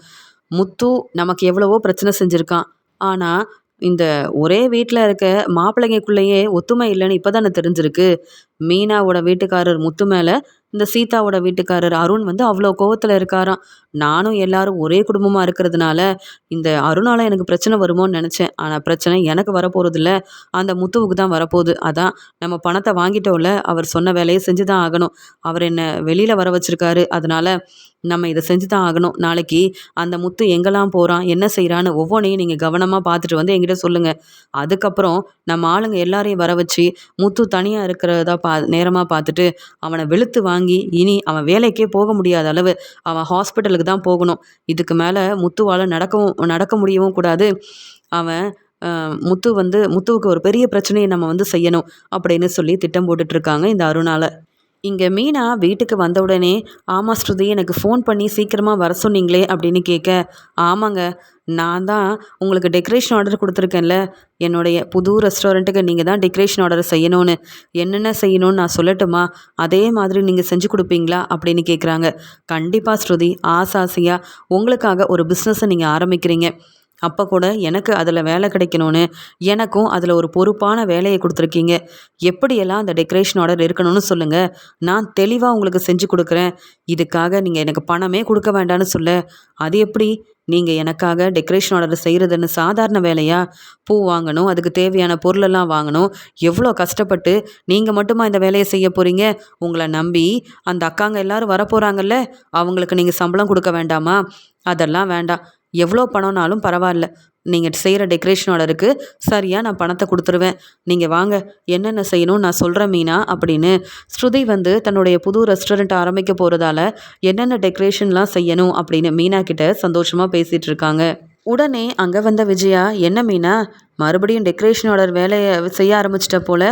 முத்து நமக்கு எவ்வளவோ பிரச்சனை செஞ்சுருக்கான். ஆனால் இந்த ஒரே வீட்டில் இருக்க மாப்பிள்ளைங்களுக்குள்ளேயே ஒத்துமை இல்லைன்னு இப்போ தானே தெரிஞ்சிருக்கு. மீனாவோட வீட்டுக்காரர் முத்து மேலே இந்த சீதாவோட வீட்டுக்காரர் அருண் வந்து அவ்வளோ கோவத்தில் இருக்காராம். நானும் எல்லாரும் ஒரே குடும்பமாக இருக்கிறதுனால இந்த அருணால எனக்கு பிரச்சனை வருமோன்னு நினச்சேன். ஆனால் பிரச்சனை எனக்கு வரப்போகிறதில்ல, அந்த முத்துவுக்கு தான் வரப்போகுது. அதான் நம்ம பணத்தை வாங்கிட்டோம்ல, அவர் சொன்ன வேலையை செஞ்சு தான் ஆகணும். அவர் என்ன வெளியில் வர வச்சிருக்காரு. அதனால நம்ம இதை செஞ்சு தான் ஆகணும். நாளைக்கு அந்த முத்து எங்கெல்லாம் போகிறான், என்ன செய்கிறான்னு ஒவ்வொன்றையும் நீங்கள் கவனமாக பார்த்துட்டு வந்து என்கிட்ட சொல்லுங்கள். அதுக்கப்புறம் நம்ம ஆளுங்க எல்லாரையும் வர வச்சு முத்து தனியாக இருக்கிறதா நேரமாக பார்த்துட்டு அவனை வெளுத்து வாங்கி இனி அவன் வேலைக்கே போக முடியாத அளவு அவன் ஹாஸ்பிட்டலுக்கு தான் போகணும். இதுக்கு மேலே முத்துவால் நடக்க முடியவும் கூடாது. அவன் முத்துவுக்கு ஒரு பெரிய பிரச்சனையை நம்ம செய்யணும் அப்படின்னு சொல்லி திட்டம் போட்டுட்ருக்காங்க இந்த அருணால. இங்கே மீனா வீட்டுக்கு வந்த உடனே, ஆமாம் ஸ்ருதி, எனக்கு ஃபோன் பண்ணி சீக்கிரமாக வர சொன்னீங்களே அப்படின்னு கேட்க, ஆமாங்க, நான் தான் உங்களுக்கு டெக்கரேஷன் ஆர்டர் கொடுத்துருக்கேன்ல, என்னுடைய புது ரெஸ்டாரண்ட்டுக்கு நீங்கள் தான் டெக்கரேஷன் ஆர்டர் செய்யணும்னு. என்னென்ன செய்யணும்னு நான் சொல்லட்டுமா? அதே மாதிரி நீங்கள் செஞ்சு கொடுப்பீங்களா அப்படின்னு கேட்குறாங்க. கண்டிப்பாக ஸ்ருதி, ஆசையாக உங்களுக்காக ஒரு பிஸ்னஸை நீங்கள் ஆரம்பிக்கிறீங்க. அப்போ கூட எனக்கு அதில் வேலை கிடைக்கணும்னு எனக்கும் அதில் ஒரு பொறுப்பான வேலையை கொடுத்துருக்கீங்க. எப்படியெல்லாம் அந்த டெக்கரேஷன் ஆர்டர் இருக்கணும்னு சொல்லுங்கள், நான் தெளிவாக உங்களுக்கு செஞ்சு கொடுக்குறேன். இதுக்காக நீங்கள் எனக்கு பணமே கொடுக்க வேண்டாம்னு சொல்ல, அது எப்படி? நீங்கள் எனக்காக டெக்கரேஷன் ஆர்டர் செய்கிறதுன்னு சாதாரண வேலையா? பூ வாங்கணும், அதுக்கு தேவையான பொருளெல்லாம் வாங்கணும். எவ்வளோ கஷ்டப்பட்டு நீங்கள் மட்டுமா இந்த வேலையை செய்ய போகிறீங்க? உங்களை நம்பி அந்த அக்காங்க எல்லாரும் வரப்போகிறாங்கல்ல, அவங்களுக்கு நீங்கள் சம்பளம் கொடுக்க வேண்டாமா? அதெல்லாம் வேண்டாம். எவ்வளோ பணம்னாலும் பரவாயில்ல, நீங்கள் செய்கிற டெக்கரேஷன் ஆர்டருக்கு சரியாக நான் பணத்தை கொடுத்துருவேன். நீங்கள் வாங்க, என்னென்ன செய்யணும்னு நான் சொல்கிறேன் மீனா அப்படின்னு ஸ்ருதி தன்னுடைய புது ரெஸ்டாரண்ட் ஆரம்பிக்க போகிறதால என்னென்ன டெக்கரேஷன்லாம் செய்யணும் அப்படின்னு மீனா கிட்ட சந்தோஷமாக பேசிகிட்டு இருக்காங்க. உடனே அங்கே வந்த விஜயா, என்ன மீனா, மறுபடியும் டெக்கரேஷன் ஆர்டர் வேலையை செய்ய ஆரம்பிச்சிட்ட போல்.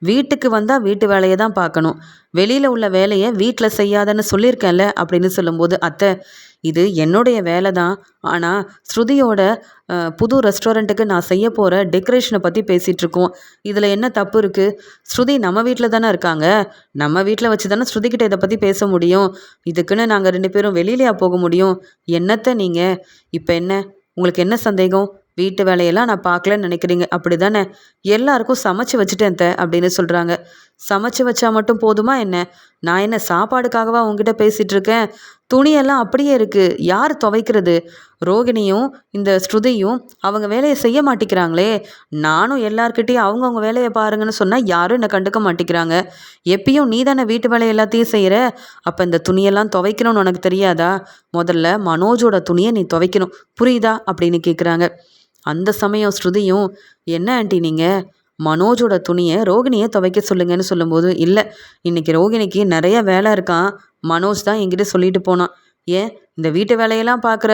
வீட்டுக்கு வந்தால் வீட்டு வேலையை தான் பார்க்கணும், வெளியில் உள்ள வேலையை வீட்டில் செய்யாதன்னு சொல்லியிருக்கேன்ல அப்படின்னு சொல்லும்போது, அத்தை, இது என்னுடைய வேலை தான். ஆனால் ஸ்ருதியோட புது ரெஸ்டாரண்ட்டுக்கு நான் செய்ய போகிற டெக்கரேஷனை பற்றி பேசிகிட்ருக்கோம். இதில் என்ன தப்பு இருக்குது? ஸ்ருதி நம்ம வீட்டில் தானே இருக்காங்க. நம்ம வீட்டில் வச்சு தானே ஸ்ருதிக்கிட்ட இதை பற்றி பேச முடியும். இதுக்குன்னு நாங்கள் 2 பேரும் வெளியிலையா போக முடியும்? என்னத்தை நீங்கள் இப்போ என்ன, உங்களுக்கு என்ன சந்தேகம்? வீட்டு வேலையெல்லாம் நான் பார்க்கலன்னு நினைக்கிறீங்க அப்படி தானே? எல்லாருக்கும் சமைச்சு வச்சுட்டேன் அப்படின்னு சொல்கிறாங்க. சமைச்சு வச்சா மட்டும் போதுமா என்ன? நான் என்ன சாப்பாடுக்காகவா உங்ககிட்ட பேசிகிட்டு இருக்கேன்? துணியெல்லாம் அப்படியே இருக்குது, யார் துவைக்கிறது? ரோகிணியும் இந்த ஸ்ருதியும் அவங்க வேலையை செய்ய மாட்டேங்கிறாங்களே. நானும் எல்லார்கிட்டையும் அவங்கவுங்க வேலையை பாருங்கன்னு சொன்னால் யாரும் என்னை கண்டுக்க மாட்டேங்கிறாங்க. எப்பயும் நீ தானே வீட்டு வேலையை எல்லாத்தையும் செய்கிற. அப்போ இந்த துணியெல்லாம் துவைக்கணும்னு உனக்கு தெரியாதா? முதல்ல மனோஜோட துணியை நீ துவைக்கணும், புரியுதா அப்படின்னு கேட்குறாங்க. அந்த சமயம் ஸ்ருதியும், என்ன ஆண்டி நீங்கள் மனோஜோட துணியை ரோகிணியை துவைக்க சொல்லுங்கன்னு சொல்லும்போது, இல்லை, இன்றைக்கி ரோகிணிக்கு நிறைய வேலை இருக்கான், மனோஜ் தான் என்கிட்ட சொல்லிட்டு போனான். ஏன் இந்த வீட்டு வேலையெல்லாம் பார்க்குற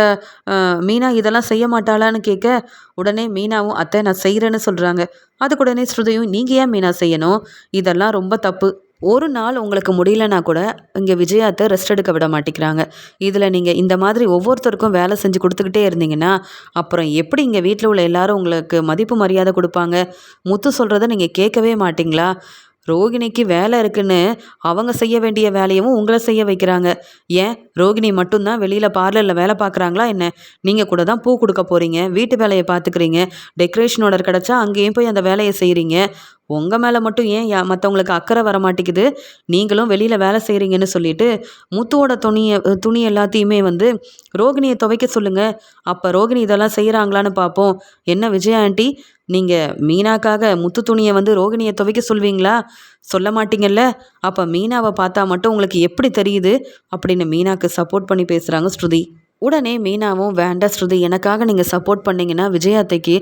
மீனா இதெல்லாம் செய்ய மாட்டாளான்னு கேட்க, உடனே மீனாவும் அத்தை நான் செய்கிறேன்னு சொல்கிறாங்க. அதுக்கு உடனே ஸ்ருதியும், நீங்கள் ஏன் மீனா செய்யணும்? இதெல்லாம் ரொம்ப தப்பு. ஒரு நாள் உங்களுக்கு முடியலன்னா கூட இங்கே விஜயாத்தை ரெஸ்ட் எடுக்க விட மாட்டேங்கிறாங்க. இதில் நீங்கள் இந்த மாதிரி ஒவ்வொருத்தருக்கும் வேலை செஞ்சு கொடுத்துக்கிட்டே இருந்தீங்கன்னா அப்புறம் எப்படி இங்கே வீட்டில் உள்ள எல்லாரும் உங்களுக்கு மதிப்பு மரியாதை கொடுப்பாங்க? முத்து சொல்கிறத நீங்கள் கேட்கவே மாட்டிங்களா? ரோகிணிக்கு வேலை இருக்குன்னு அவங்க செய்ய வேண்டிய வேலையவும் உங்களை செய்ய வைக்கிறாங்க. ஏன் ரோகிணி மட்டும்தான் வெளியில் பார்லரில் வேலை பார்க்குறாங்களா என்ன? நீங்கள் கூட தான் பூ கொடுக்க போகிறீங்க, வீட்டு வேலையை பார்த்துக்கிறீங்க, டெக்கரேஷன் ஆர்டர் கிடச்சா அங்கேயும் போய் அந்த வேலையை செய்கிறீங்க. உங்கள் மேலே மட்டும் ஏன் மற்றவங்களுக்கு அக்கறை வர மாட்டேங்குது? நீங்களும் வெளியில் வேலை செய்கிறீங்கன்னு சொல்லிட்டு முத்துவோட துணி எல்லாத்தையுமே ரோகிணியை துவைக்க சொல்லுங்கள். அப்போ ரோகிணி இதெல்லாம் செய்கிறாங்களான்னு பார்ப்போம். என்ன விஜயா ஆண்டி, நீங்கள் மீனாக்காக முத்து துணியை ரோகிணியை துவைக்க சொல்வீங்களா? சொல்ல மாட்டீங்கல்ல. அப்போ மீனாவை பார்த்தா மட்டும் உங்களுக்கு எப்படி தெரியுது அப்படின்னு மீனாக்கு சப்போர்ட் பண்ணி பேசுகிறாங்க ஸ்ருதி. உடனே மீனாவும், வேண்டாம் ஸ்ருதி, எனக்காக நீங்கள் சப்போர்ட் பண்ணிங்கன்னா விஜயாத்தைக்கு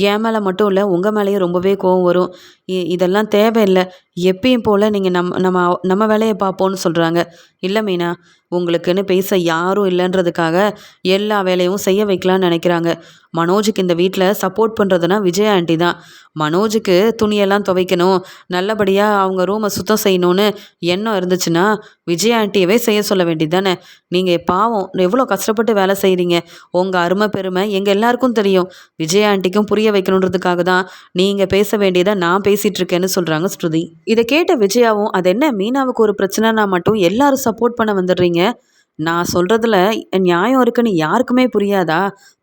என் மேலே மட்டும் இல்லை உங்கள் மேலேயும் ரொம்பவே கோவம் வரும். இதெல்லாம் தேவையில்லை. எப்பயும் போல் நீங்கள் நம்ம வேலையை பார்ப்போன்னு சொல்கிறாங்க. இல்லை மீனா, உங்களுக்குன்னு பேச யாரும் இல்லைன்றதுக்காக எல்லா வேலையும் செய்ய வைக்கலான்னு நினைக்கிறாங்க. மனோஜுக்கு இந்த வீட்டில் சப்போர்ட் பண்ணுறதுனா விஜயா ஆண்டி தான். மனோஜுக்கு துணியெல்லாம் துவைக்கணும், நல்லபடியாக அவங்க ரூமை சுத்தம் செய்யணும்னு எண்ணம் இருந்துச்சுன்னா விஜயா ஆண்டியவே செய்ய சொல்ல வேண்டியது தானே? நீங்கள் பாவம் எவ்வளோ கஷ்டப்பட்டு வேலை செய்கிறீங்க. உங்கள் அருமை பெருமை எங்கள் எல்லாருக்கும் தெரியும். விஜயா ஆண்டிக்கும் புரிய வைக்கணுன்றதுக்காக தான் நீங்கள் பேச வேண்டியதை நான் பேசிகிட்டு இருக்கேன்னு சொல்கிறாங்க ஸ்ருதி. இதை கேட்ட விஜயாவும், அது என்ன மீனாவுக்கு ஒரு பிரச்சனைனா மட்டும் எல்லாரும் சப்போர்ட் பண்ண வந்துடுறீங்க? நான் சொல்கிறதுல நியாயம் இருக்குன்னு யாருக்குமே புரியாதா?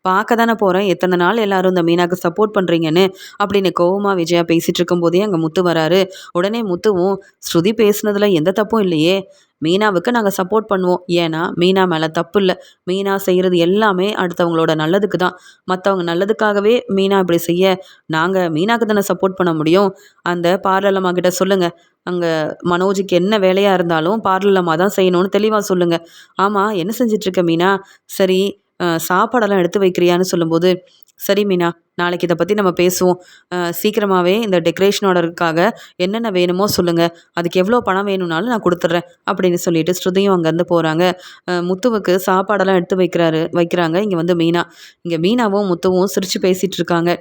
பார்க்க தானே போகிறேன் எத்தனை நாள் எல்லாரும் இந்த மீனாவுக்கு சப்போர்ட் பண்ணுறீங்கன்னு அப்படின்னு கோவமாக விஜயா பேசிகிட்டு இருக்கும்போதே அங்கே முத்து வராரு. உடனே முத்துவும், ஸ்ருதி பேசுனதில் எந்த தப்பும் இல்லையே, மீனாவுக்கு நாங்கள் சப்போர்ட் பண்ணுவோம். ஏன்னா மீனா மேலே தப்பு இல்லை. மீனா செய்கிறது எல்லாமே அடுத்தவங்களோட நல்லதுக்கு தான். மற்றவங்க நல்லதுக்காகவே மீனா இப்படி செய்ய நாங்கள் மீனாக்கு தானே சப்போர்ட் பண்ண முடியும். அந்த பார்லர் அம்மா கிட்ட சொல்லுங்கள். அங்கே மனோஜுக்கு என்ன வேலையாக இருந்தாலும் பார்லர் அம்மா தான் செய்யணும்னு தெளிவாக சொல்லுங்கள். ஆமாம், என்ன செஞ்சிட்ருக்க மீனா? சரி, சாப்பாடெல்லாம் எடுத்து வைக்கிறியான்னு சொல்லும்போது, சரி மீனா, நாளைக்கு இதை பற்றி நம்ம பேசுவோம். சீக்கிரமாகவே இந்த டெக்கரேஷன் ஆர்டருக்காக என்னென்ன வேணுமோ சொல்லுங்கள். அதுக்கு எவ்வளோ பணம் வேணும்னாலும் நான் கொடுத்துட்றேன் அப்படின்னு சொல்லிட்டு ஸ்ருதியும் அங்கேருந்து போகிறாங்க. முத்துவுக்கு சாப்பாடெல்லாம் எடுத்து வைக்கிறாங்க. இங்கே வந்து மீனா. இங்கே மீனாவும் முத்துவும் சிரித்து பேசிகிட்டு இருக்காங்க.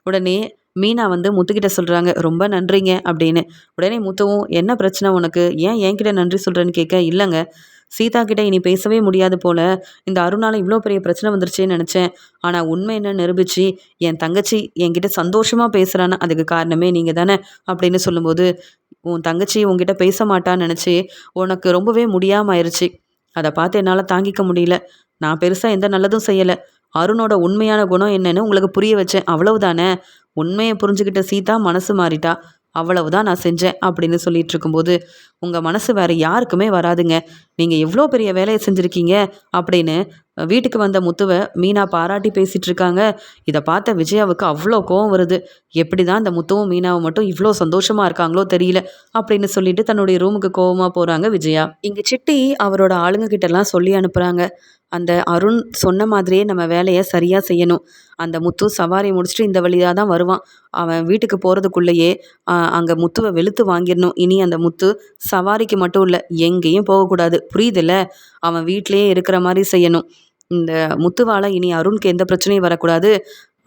உடனே மீனா வந்து முத்துக்கிட்ட சொல்கிறாங்க, ரொம்ப நன்றிங்க அப்படின்னு. உடனே முத்துவும், என்ன பிரச்சனை உனக்கு? ஏன் என்கிட்ட நன்றி சொல்கிறேன்னு கேட்க, இல்லைங்க, சீதா கிட்ட இனி பேசவே முடியாது போல. இந்த அருணால இவ்வளோ பெரிய பிரச்சனை வந்துருச்சேன்னு நினச்சேன். ஆனால் உண்மை என்ன நிரூபிச்சு என் தங்கச்சி என்கிட்ட சந்தோஷமாக பேசுகிறான்னு அதுக்கு காரணமே நீங்கள் தானே அப்படின்னு சொல்லும்போது, உன் தங்கச்சி உன்கிட்ட பேச மாட்டான்னு நினச்சி உனக்கு ரொம்பவே முடியாமல் ஆயிடுச்சு. அதை பார்த்து என்னால் தாங்கிக்க முடியல. நான் பெருசாக எந்த நல்லதும் செய்யலை. அருணோட உண்மையான குணம் என்னன்னு உங்களுக்கு புரிய வச்சேன், அவ்வளவுதானே. உண்மையை புரிஞ்சுக்கிட்ட சீதா மனசு மாறிட்டா. அவ்வளவுதான் நான் செஞ்சேன் அப்படின்னு சொல்லிட்டு இருக்கும்போது, உங்கள் மனசு வேறு யாருக்குமே வராதுங்க. நீங்கள் எவ்வளோ பெரிய வேலையை செஞ்சுருக்கீங்க அப்படின்னு வீட்டுக்கு வந்த முத்துவை மீனா பாராட்டி பேசிகிட்டு இருக்காங்க. இதை பார்த்த விஜயாவுக்கு அவ்வளோ கோவம் வருது. எப்படி தான் இந்த முத்துவும் மீனாவும் மட்டும் இவ்வளோ சந்தோஷமாக இருக்காங்களோ தெரியல அப்படின்னு சொல்லிட்டு தன்னுடைய ரூமுக்கு கோவமாக போகிறாங்க விஜயா. இங்கே சிட்டி அவரோட ஆளுங்க கிட்டலாம் சொல்லி அனுப்புகிறாங்க. அந்த அருண் சொன்ன மாதிரியே நம்ம வேலையை சரியாக செய்யணும். அந்த முத்து சவாரி முடிச்சுட்டு இந்த வழியாக தான் வருவான். அவன் வீட்டுக்கு போகிறதுக்குள்ளேயே அங்கே முத்துவை வெளுத்து வாங்கிடணும். இனி அந்த முத்து சவாரிக்கு மட்டும் இல்லை, எங்கேயும் போகக்கூடாது. புரியுதுல்ல? அவன் வீட்டிலேயே இருக்கிற மாதிரி செய்யணும். இந்த முத்துவால் இனி அருணுக்கு எந்த பிரச்சனையும் வரக்கூடாது.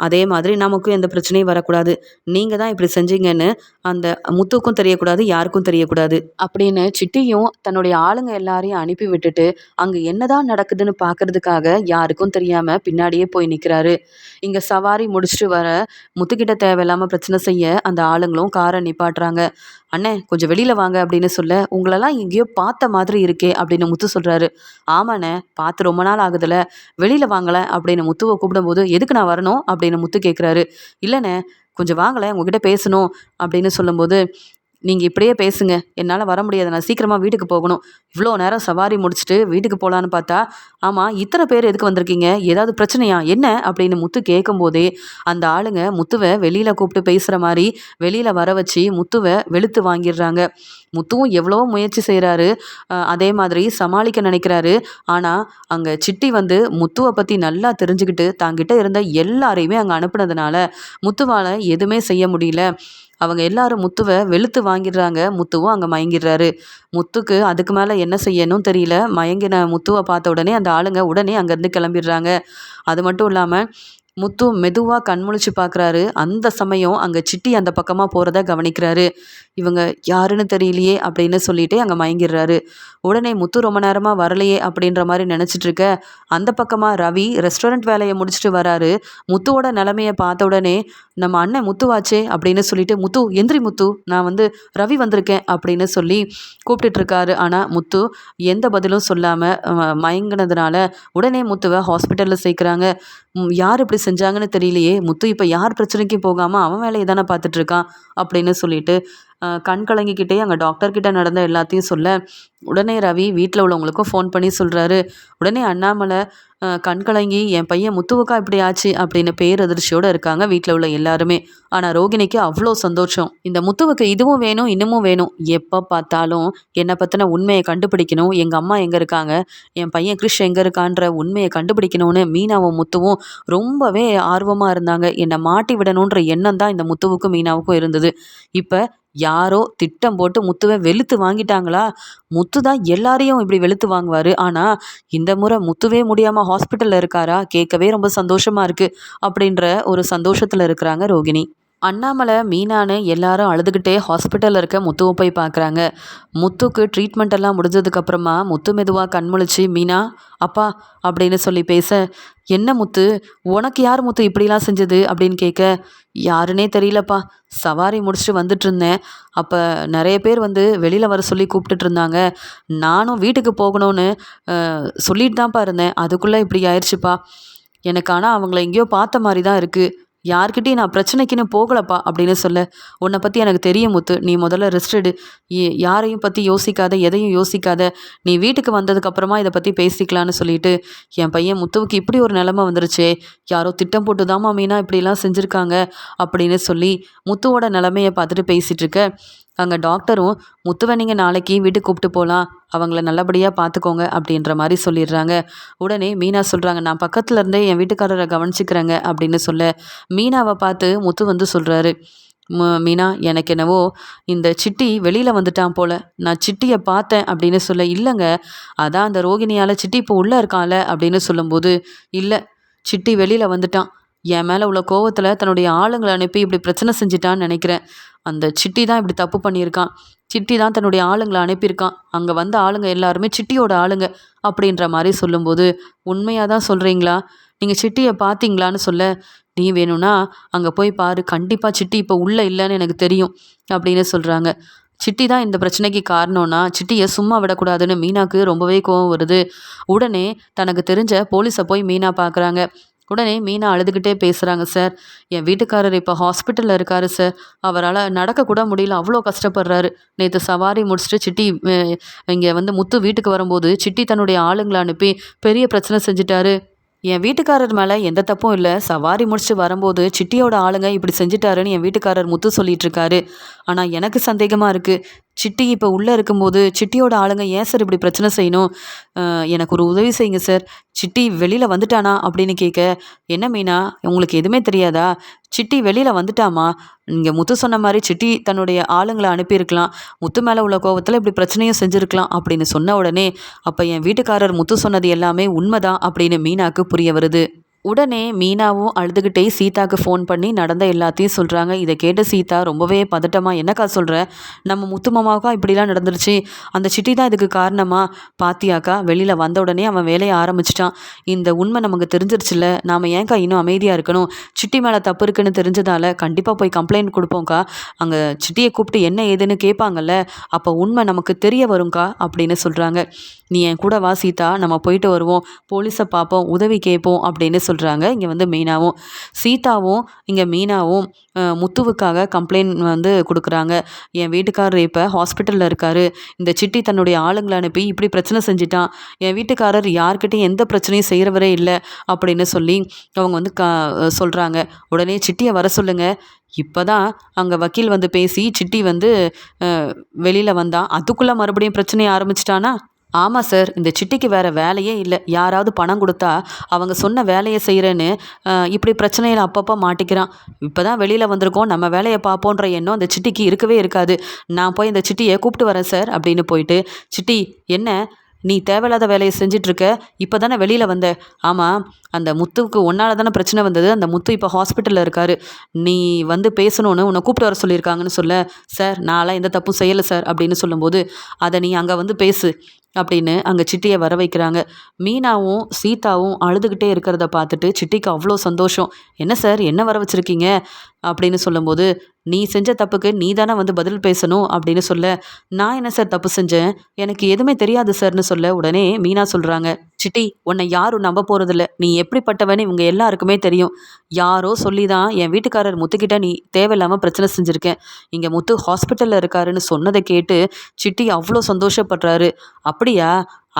அதே மாதிரி நமக்கும் எந்த பிரச்சனையும் வரக்கூடாது. நீங்கள் தான் இப்படி செஞ்சீங்கன்னு அந்த முத்துக்கும் தெரியக்கூடாது, யாருக்கும் தெரியக்கூடாது அப்படின்னு சிட்டியும் தன்னுடைய ஆளுங்க எல்லாரையும் அனுப்பி விட்டுட்டு அங்கே என்னதான் நடக்குதுன்னு பார்க்கறதுக்காக யாருக்கும் தெரியாமல் பின்னாடியே போய் நிற்கிறாரு. இங்கே சவாரி முடிச்சுட்டு வர முத்துக்கிட்ட தேவையில்லாமல் பிரச்சனை செய்ய அந்த ஆளுங்களும் காரை நிப்பாட்டுறாங்க. அண்ணே, கொஞ்சம் வெளியில் வாங்க அப்படின்னு சொல்ல, உங்களெல்லாம் எங்கேயோ பார்த்த மாதிரி இருக்கே அப்படின்னு முத்து சொல்கிறாரு. ஆமாண்ணே, பார்த்து ரொம்ப நாள் ஆகுதுல்ல, வெளியில் வாங்கலை அப்படின்னு முத்துவை கூப்பிடும்போது, எதுக்கு நான் வரணும் அப்படின்னு முத்து கேட்குறாரு. இல்லைண்ணே, கொஞ்சம் வாங்கலை, உங்ககிட்ட பேசணும் அப்படின்னு சொல்லும்போது, நீங்கள் இப்படியே பேசுங்க, என்னால் வர முடியாது, நான் சீக்கிரமாக வீட்டுக்கு போகணும். இவ்வளோ நேரம் சவாரி முடிச்சுட்டு வீட்டுக்கு போகலான்னு பார்த்தா, ஆமாம், இத்தனை பேர் எதுக்கு வந்திருக்கீங்க, ஏதாவது பிரச்சனையா என்ன அப்படின்னு முத்து கேட்கும்போதே அந்த ஆளுங்க முத்துவை வெளியில் கூப்பிட்டு பேசுகிற மாதிரி வெளியில் வர வச்சு முத்துவை வெளுத்து வாங்கிடுறாங்க. முத்துவும் எவ்வளோ முயற்சி செய்கிறாரு, அதே மாதிரி சமாளிக்க நினைக்கிறாரு. ஆனால் அங்கே சிட்டி வந்து முத்துவை பற்றி நல்லா தெரிஞ்சுக்கிட்டு தாங்கிட்ட இருந்த எல்லாரையுமே அங்கே அனுப்புனதுனால முத்துவால் எதுவுமே செய்ய முடியல. அவங்க எல்லாரும் முத்துவை வெளுத்து வாங்கிடுறாங்க. முத்துவும் அங்கே மயங்கிடுறாரு. முத்துக்கு அதுக்கு மேலே என்ன செய்யணும் தெரியல. மயங்கின முத்துவை பார்த்த உடனே அந்த ஆளுங்க உடனே அங்கேருந்து கிளம்பிடுறாங்க. அது மட்டும் இல்லாமல் முத்து மெதுவாக கண்முழிச்சு பார்க்குறாரு. அந்த சமயம் அங்கே சிட்டி அந்த பக்கமாக போகிறத கவனிக்கிறாரு. இவங்க யாருன்னு தெரியலையே அப்படின்னு சொல்லிட்டு அங்கே மயங்கிடுறாரு. உடனே முத்து ரொம்ப நேரமாக வரலையே அப்படின்ற மாதிரி நினச்சிட்டு இருக்க, அந்த பக்கமாக ரவி ரெஸ்டாரண்ட் வேலையை முடிச்சுட்டு வராரு. முத்துவோட நிலமையை பார்த்த உடனே, நம்ம அண்ணன் முத்துவாச்சே அப்படின்னு சொல்லிட்டு, முத்து எந்திரி முத்து, நான் வந்து ரவி வந்திருக்கேன் அப்படின்னு சொல்லி கூப்பிட்டுட்டு இருக்காரு. ஆனால் முத்து எந்த பதிலும் சொல்லாமல் மயங்கினதுனால உடனே முத்துவை ஹாஸ்பிட்டலில் சேர்க்குறாங்க. யார் இப்படி செஞ்சாங்கன்னு தெரியலையே, முத்து இப்போ யார் பிரச்சனைக்கும் போகாமல் அவன் வேலையை தானே பார்த்துட்டு இருக்கான் அப்படின்னு சொல்லிட்டு கண் கலங்கிக்கிட்டே அங்கே டாக்டர்கிட்ட நடந்த எல்லாத்தையும் சொல்ல, உடனே ரவி வீட்டில் உள்ளவங்களுக்கும் ஃபோன் பண்ணி சொல்கிறாரு. உடனே அண்ணாமலை கண் கலங்கி, என் பையன் முத்துவுக்கா இப்படி ஆச்சு அப்படின்னு பேரதிர்ச்சியோடு இருக்காங்க வீட்டில் உள்ள எல்லாருமே. ஆனால் ரோகிணிக்கு அவ்வளோ சந்தோஷம். இந்த முத்துவுக்கு இதுவும் வேணும், இன்னமும் வேணும். எப்போ பார்த்தாலும் என்னை பற்றின உண்மையை கண்டுபிடிக்கணும், எங்கள் அம்மா எங்கே இருக்காங்க, என் பையன் கிறிஷ் எங்கே இருக்கான்ற உண்மையை கண்டுபிடிக்கணும்னு மீனாவும் முத்துவும் ரொம்பவே ஆர்வமாக இருந்தாங்க. என்னை மாட்டி விடணுன்ற எண்ணம் தான் இந்த முத்துவுக்கும் மீனாவுக்கும் இருந்தது. இப்போ யாரோ திட்டம் போட்டு முத்துவை வெளுத்து வாங்கிட்டாங்களா? முத்து தான் எல்லாரையும் இப்படி வெளுத்து வாங்குவார். ஆனால் இந்த முறை முத்துவே முடியாமல் ஹாஸ்பிட்டலில் இருக்காரா? கேட்கவே ரொம்ப சந்தோஷமாக இருக்குது அப்படின்ற ஒரு சந்தோஷத்தில் இருக்கிறாங்க ரோகிணி. அண்ணாமலை மீனான்னு எல்லாரும் அழுதுகிட்டே ஹாஸ்பிட்டலில் இருக்க முத்துவை போய் பார்க்குறாங்க. முத்துக்கு ட்ரீட்மெண்ட் எல்லாம் முடிஞ்சதுக்கப்புறமா முத்து மெதுவாக கண்முழிச்சு, மீனா அப்பா அப்படின்னு சொல்லி பேச, என்ன முத்து, உனக்கு யார் முத்து இப்படிலாம் செஞ்சது அப்படின்னு கேட்க, யாருன்னே தெரியலப்பா, சவாரி முடிச்சுட்டு வந்துட்டு இருந்தேன். அப்போ நிறைய பேர் வந்து வெளியில் வர சொல்லி கூப்பிட்டுட்டு இருந்தாங்க. நானும் வீட்டுக்கு போகணும்னு சொல்லிட்டு தான்ப்பா இருந்தேன். அதுக்குள்ளே இப்படி ஆயிடுச்சுப்பா எனக்கு. ஆனால் அவங்கள எங்கேயோ பார்த்த மாதிரி தான் இருக்குது. யார்கிட்டயும் நான் பிரச்சனைக்குன்னு போகலப்பா அப்படின்னு சொல்ல, உன்னை பற்றி எனக்கு தெரியும் முத்து, நீ முதல்ல ரெஸ்ட் எடு. யாரையும் பற்றி யோசிக்காத, எதையும் யோசிக்காத, நீ வீட்டுக்கு வந்ததுக்கப்புறமா இதை பற்றி பேசிக்கலான்னு சொல்லிட்டு, என் பையன் முத்துவுக்கு இப்படி ஒரு நிலமை வந்துருச்சே, யாரோ திட்டம் போட்டு தாம்மா மீனா இப்படிலாம் செஞ்சுருக்காங்க அப்படின்னு சொல்லி முத்துவோட நிலமையை பார்த்துட்டு பேசிகிட்டு இருக்க, அங்கே டாக்டரும் முத்துவை நீங்கள் நாளைக்கு வீட்டுக்கு கூப்பிட்டு போகலாம், அவங்கள நல்லபடியாக பார்த்துக்கோங்க அப்படின்ற மாதிரி சொல்லிடுறாங்க. உடனே மீனா சொல்கிறாங்க, நான் பக்கத்தில் இருந்தே என் வீட்டுக்காரரை கவனிச்சிக்கிறேங்க அப்படின்னு சொல்ல, மீனாவை பார்த்து முத்து வந்து சொல்கிறாரு, மீனா எனக்கு என்னவோ இந்த சிட்டி வெளியில் வந்துட்டான் போல, நான் சிட்டியை பார்த்தேன் அப்படின்னு சொல்ல, இல்லைங்க அதான் அந்த ரோகிணியால் சிட்டி இப்போ உள்ளே இருக்கான்ல அப்படின்னு சொல்லும்போது, இல்லை சிட்டி வெளியில் வந்துட்டான், என் மேலே உள்ள கோவத்தில் தன்னுடைய ஆளுங்களை அனுப்பி இப்படி பிரச்சனை செஞ்சிட்டான்னு நினைக்கிறேன். அந்த சிட்டி தான் இப்படி தப்பு பண்ணியிருக்கான். சிட்டி தான் தன்னுடைய ஆளுங்களை அனுப்பியிருக்கான். அங்கே வந்த ஆளுங்க எல்லாருமே சிட்டியோட ஆளுங்க அப்படின்ற மாதிரி சொல்லும்போது, உண்மையாக தான் சொல்கிறீங்களா? நீங்கள் சிட்டியை பார்த்தீங்களான்னு சொல்ல, நீ வேணும்னா அங்கே போய் பாரு, கண்டிப்பாக சிட்டி இப்போ உள்ளே இல்லைன்னு எனக்கு தெரியும் அப்படின்னு சொல்கிறாங்க. சிட்டி தான் இந்த பிரச்சனைக்கு காரணம்னா சிட்டியை சும்மா விடக்கூடாதுன்னு மீனாக்கு ரொம்பவே கோவம் வருது. உடனே தனக்கு தெரிஞ்ச போலீஸை போய் மீனா பார்க்குறாங்க. உடனே மீனா அழுதுகிட்டே பேசுகிறாங்க, சார் என் வீட்டுக்காரர் இப்போ ஹாஸ்பிட்டலில் இருக்காரு சார், அவரால் நடக்கக்கூட முடியல, அவ்வளோ கஷ்டப்படுறாரு. நேற்று சவாரி முடிச்சுட்டு சிட்டி இங்கே வந்து முத்து வீட்டுக்கு வரும்போது சிட்டி தன்னுடைய ஆளுங்களை அனுப்பி பெரிய பிரச்சனை செஞ்சுட்டாரு. என் வீட்டுக்காரர் மேலே எந்த தப்பும் இல்லை, சவாரி முடிச்சுட்டு வரும்போது சிட்டியோட ஆளுங்க இப்படி செஞ்சுட்டாருன்னு என் வீட்டுக்காரர் முத்து சொல்லிட்டு இருக்காரு. ஆனால் எனக்கு சந்தேகமாக இருக்குது, சிட்டி இப்போ உள்ளே இருக்கும்போது சிட்டியோட ஆளுங்க ஏன் சார் இப்படி பிரச்சனை செய்யணும்? எனக்கு ஒரு உதவி செய்யுங்க சார், சிட்டி வெளியில் வந்துட்டானா அப்படின்னு கேட்க, என்ன மீனா உங்களுக்கு எதுவுமே தெரியாதா? சிட்டி வெளியில் வந்துட்டாமா, இங்கே முத்து சொன்ன மாதிரி சிட்டி தன்னுடைய ஆளுங்களை அனுப்பியிருக்கலாம், முத்து மேலே உள்ள கோவத்தில் இப்படி பிரச்சனையும் செஞ்சுருக்கலாம் அப்படின்னு சொன்ன உடனே, அப்போ என் வீட்டுக்காரர் முத்து சொன்னது எல்லாமே உண்மைதான் அப்படின்னு மீனாக்கு புரிய வருது. உடனே மீனாவும் அழுதுகிட்டே சீதாக்கு ஃபோன் பண்ணி நடந்த எல்லாத்தையும் சொல்கிறாங்க. இதை கேட்ட சீதா ரொம்பவே பதட்டமா, என்னக்கா சொல்கிற, நம்ம முத்து மாமாவுக்கா இப்படிலாம் நடந்துருச்சு, அந்த சிட்டி தான் இதுக்கு காரணமா? பாத்தியாக்கா வெளியில் வந்த உடனே அவன் வேலையை ஆரம்பிச்சிட்டான், இந்த உண்மை நமக்கு தெரிஞ்சிருச்சுல்ல, நாம் ஏன்க்கா இன்னும் அமைதியாக இருக்கணும்? சிட்டி மேலே தப்பு இருக்குன்னு தெரிஞ்சதால கண்டிப்பாக போய் கம்ப்ளைண்ட் கொடுப்போம்க்கா, அங்கே சிட்டியை கூப்பிட்டு என்ன ஏதுன்னு கேட்பாங்கல்ல, அப்போ உண்மை நமக்கு தெரிய வரும்க்கா அப்படின்னு சொல்கிறாங்க. நீ என் கூட வா சீதா, நம்ம போயிட்டு வருவோம், போலீஸை பார்ப்போம், உதவி கேட்போம் அப்படின்னு சொல்கிறாங்க. இங்கே வந்து மீனாவும் சீதாவும் இங்கே மீனாவும் முத்துவுக்காக கம்ப்ளைண்ட் வந்து கொடுக்குறாங்க. என் வீட்டுக்காரர் இப்போ ஹாஸ்பிட்டலில் இருக்கார், இந்த சிட்டி தன்னுடைய ஆளுங்களை அனுப்பி இப்படி பிரச்சனை செஞ்சிட்டான், என் வீட்டுக்காரர் யார்கிட்டையும் எந்த பிரச்சனையும் செய்கிறவரே இல்லை அப்படின்னு சொல்லி அவங்க வந்து சொல்கிறாங்க. உடனே சிட்டியை வர சொல்லுங்கள். இப்போ தான் அங்கே வக்கீல் வந்து பேசி சிட்டி வந்து வெளியில் வந்தான், அதுக்குள்ளே மறுபடியும் பிரச்சனையை ஆரம்பிச்சிட்டானா? ஆமாம் சார், இந்த சிட்டிக்கு வேறு வேலையே இல்லை, யாராவது பணம் கொடுத்தா அவங்க சொன்ன வேலையை செய்கிறேன்னு இப்படி பிரச்சனையில் அப்பப்போ மாட்டிக்கிறான். இப்போ தான் வெளியில் வந்திருக்கோம், நம்ம வேலையை பார்ப்போன்ற எண்ணம் அந்த சிட்டிக்கு இருக்கவே இருக்காது. நான் போய் இந்த சிட்டியை கூப்பிட்டு வரேன் சார் அப்படின்னு போயிட்டு, சிட்டி என்ன நீ தேவையில்லாத வேலையை செஞ்சிட்ருக்க, இப்போ தானே வெளியில் வந்த? ஆமாம், அந்த முத்துவுக்கு ஒன்றால் தானே பிரச்சனை வந்தது, அந்த முத்து இப்போ ஹாஸ்பிட்டலில் இருக்கார், நீ வந்து பேசணுன்னு உன்னை கூப்பிட்டு வர சொல்லியிருக்காங்கன்னு சொல்ல, சார் நான்லாம் எந்த தப்பும் செய்யலை சார் அப்படின்னு சொல்லும்போது, அதை நீ அங்கே வந்து பேசு அப்படின்னு அங்கே சிட்டியை வர வைக்கிறாங்க. மீனாவும் சீதாவும் அழுதுகிட்டே இருக்கிறத பார்த்துட்டு சிட்டிக்கு அவ்வளோ சந்தோஷம். என்ன சார் என்ன வர வச்சுருக்கீங்க அப்படின்னு சொல்லும்போது, நீ செஞ்ச தப்புக்கு நீ தானே வந்து பதில் பேசணும் அப்படின்னு சொல்ல, நான் என்ன சார் தப்பு செஞ்சேன், எனக்கு எதுவுமே தெரியாது சார்னு சொல்ல, உடனே மீனா சொல்கிறாங்க, சிட்டி உன்னை யாரும் நம்ப போகிறதில்ல, நீ எப்படிப்பட்டவன்னு இவங்க எல்லாருக்குமே தெரியும், யாரோ சொல்லி தான் என் வீட்டுக்காரர் முத்துக்கிட்ட நீ தேவையில்லாமல் பிரச்சனை செஞ்சுருக்கேன், இங்கே முத்து ஹாஸ்பிட்டலில் இருக்காருன்னு சொன்னதை கேட்டு சிட்டி அவ்வளோ சந்தோஷப்படுறாரு. அப்படியா,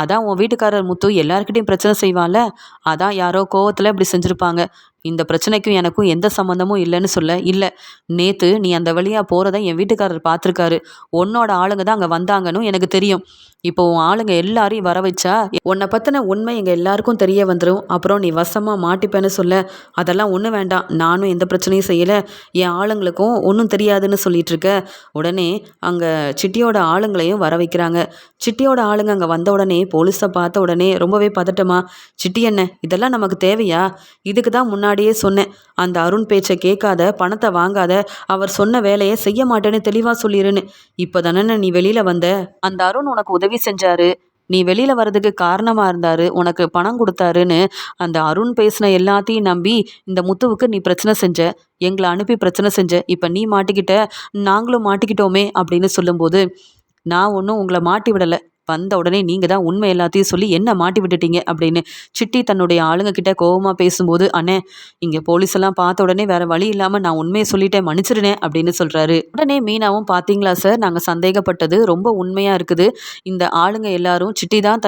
அதான் உன் வீட்டுக்காரர் முத்து எல்லாருக்கிட்டையும் பிரச்சனை செய்வான்ல, அதான் யாரோ கோவத்தில் இப்படி செஞ்சுருப்பாங்க, இந்த பிரச்சனைக்கும் எனக்கும் எந்த சம்மந்தமும் இல்லைன்னு சொல்ல, இல்லை நேற்று நீ அந்த வழியாக போகிறத என் வீட்டுக்காரர் பார்த்துருக்காரு, உன்னோட ஆளுங்க தான் அங்கே வந்தாங்கன்னு எனக்கு தெரியும், இப்போ உன் ஆளுங்க எல்லாரையும் வர வச்சா உன்னை பற்றின உண்மை எங்கள் எல்லாருக்கும் தெரிய வந்துடும், அப்புறம் நீ வசமாக மாட்டிப்பேன்னு சொல்ல, அதெல்லாம் ஒன்றும் வேண்டாம், நானும் எந்த பிரச்சனையும் செய்யலை, என் ஆளுங்களுக்கும் ஒன்றும் தெரியாதுன்னு சொல்லிட்டு இருக்க. உடனே அங்கே சிட்டியோட ஆளுங்களையும் வர வைக்கிறாங்க. சிட்டியோட ஆளுங்க அங்கே வந்த உடனே போலீஸை பார்த்த உடனே ரொம்பவே பதட்டமா, சிட்டி என்ன இதெல்லாம் நமக்கு தேவையா, இதுக்கு தான் முன்னாடியே சொன்னேன், அந்த அருண் பேச்சை கேட்காத, பணத்தை வாங்காத, அவர் சொன்ன வேலையை செய்ய மாட்டேன்னு தெளிவாக சொல்லிடுன்னு, இப்போ தானே நீ வெளியில் வந்த, அந்த அருண் உனக்கு உதவி செஞ்சாரு, நீ வெளியில் வர்றதுக்கு காரணமாக இருந்தார், உனக்கு பணம் கொடுத்தாருன்னு அந்த அருண் பேசின எல்லாத்தையும் நம்பி இந்த முத்துவுக்கு நீ பிரச்சனை செஞ்ச, எங்களை அனுப்பி பிரச்சனை செஞ்ச, இப்போ நீ மாட்டிக்கிட்ட, நாங்களும் மாட்டிக்கிட்டோமே அப்படின்னு சொல்லும்போது, நான் ஒன்றும் உங்களை மாட்டி விடலை, வந்த உடனே நீங்கள் தான் உண்மை எல்லாத்தையும் சொல்லி என்ன மாட்டி விட்டுட்டீங்க அப்படின்னு சிட்டி தன்னுடைய ஆளுங்க கிட்ட கோவமாக பேசும்போது, அண்ணே இங்கே போலீஸ் எல்லாம் பார்த்த உடனே வேற வழி இல்லாமல் நான் உண்மையை சொல்லிட்டேன், மன்னிச்சிடுனே அப்படின்னு சொல்கிறாரு. உடனே மீனாவும், பார்த்தீங்களா சார், நாங்கள் சந்தேகப்பட்டது ரொம்ப உண்மையாக இருக்குது. இந்த ஆளுங்க எல்லாரும் சிட்டி தான்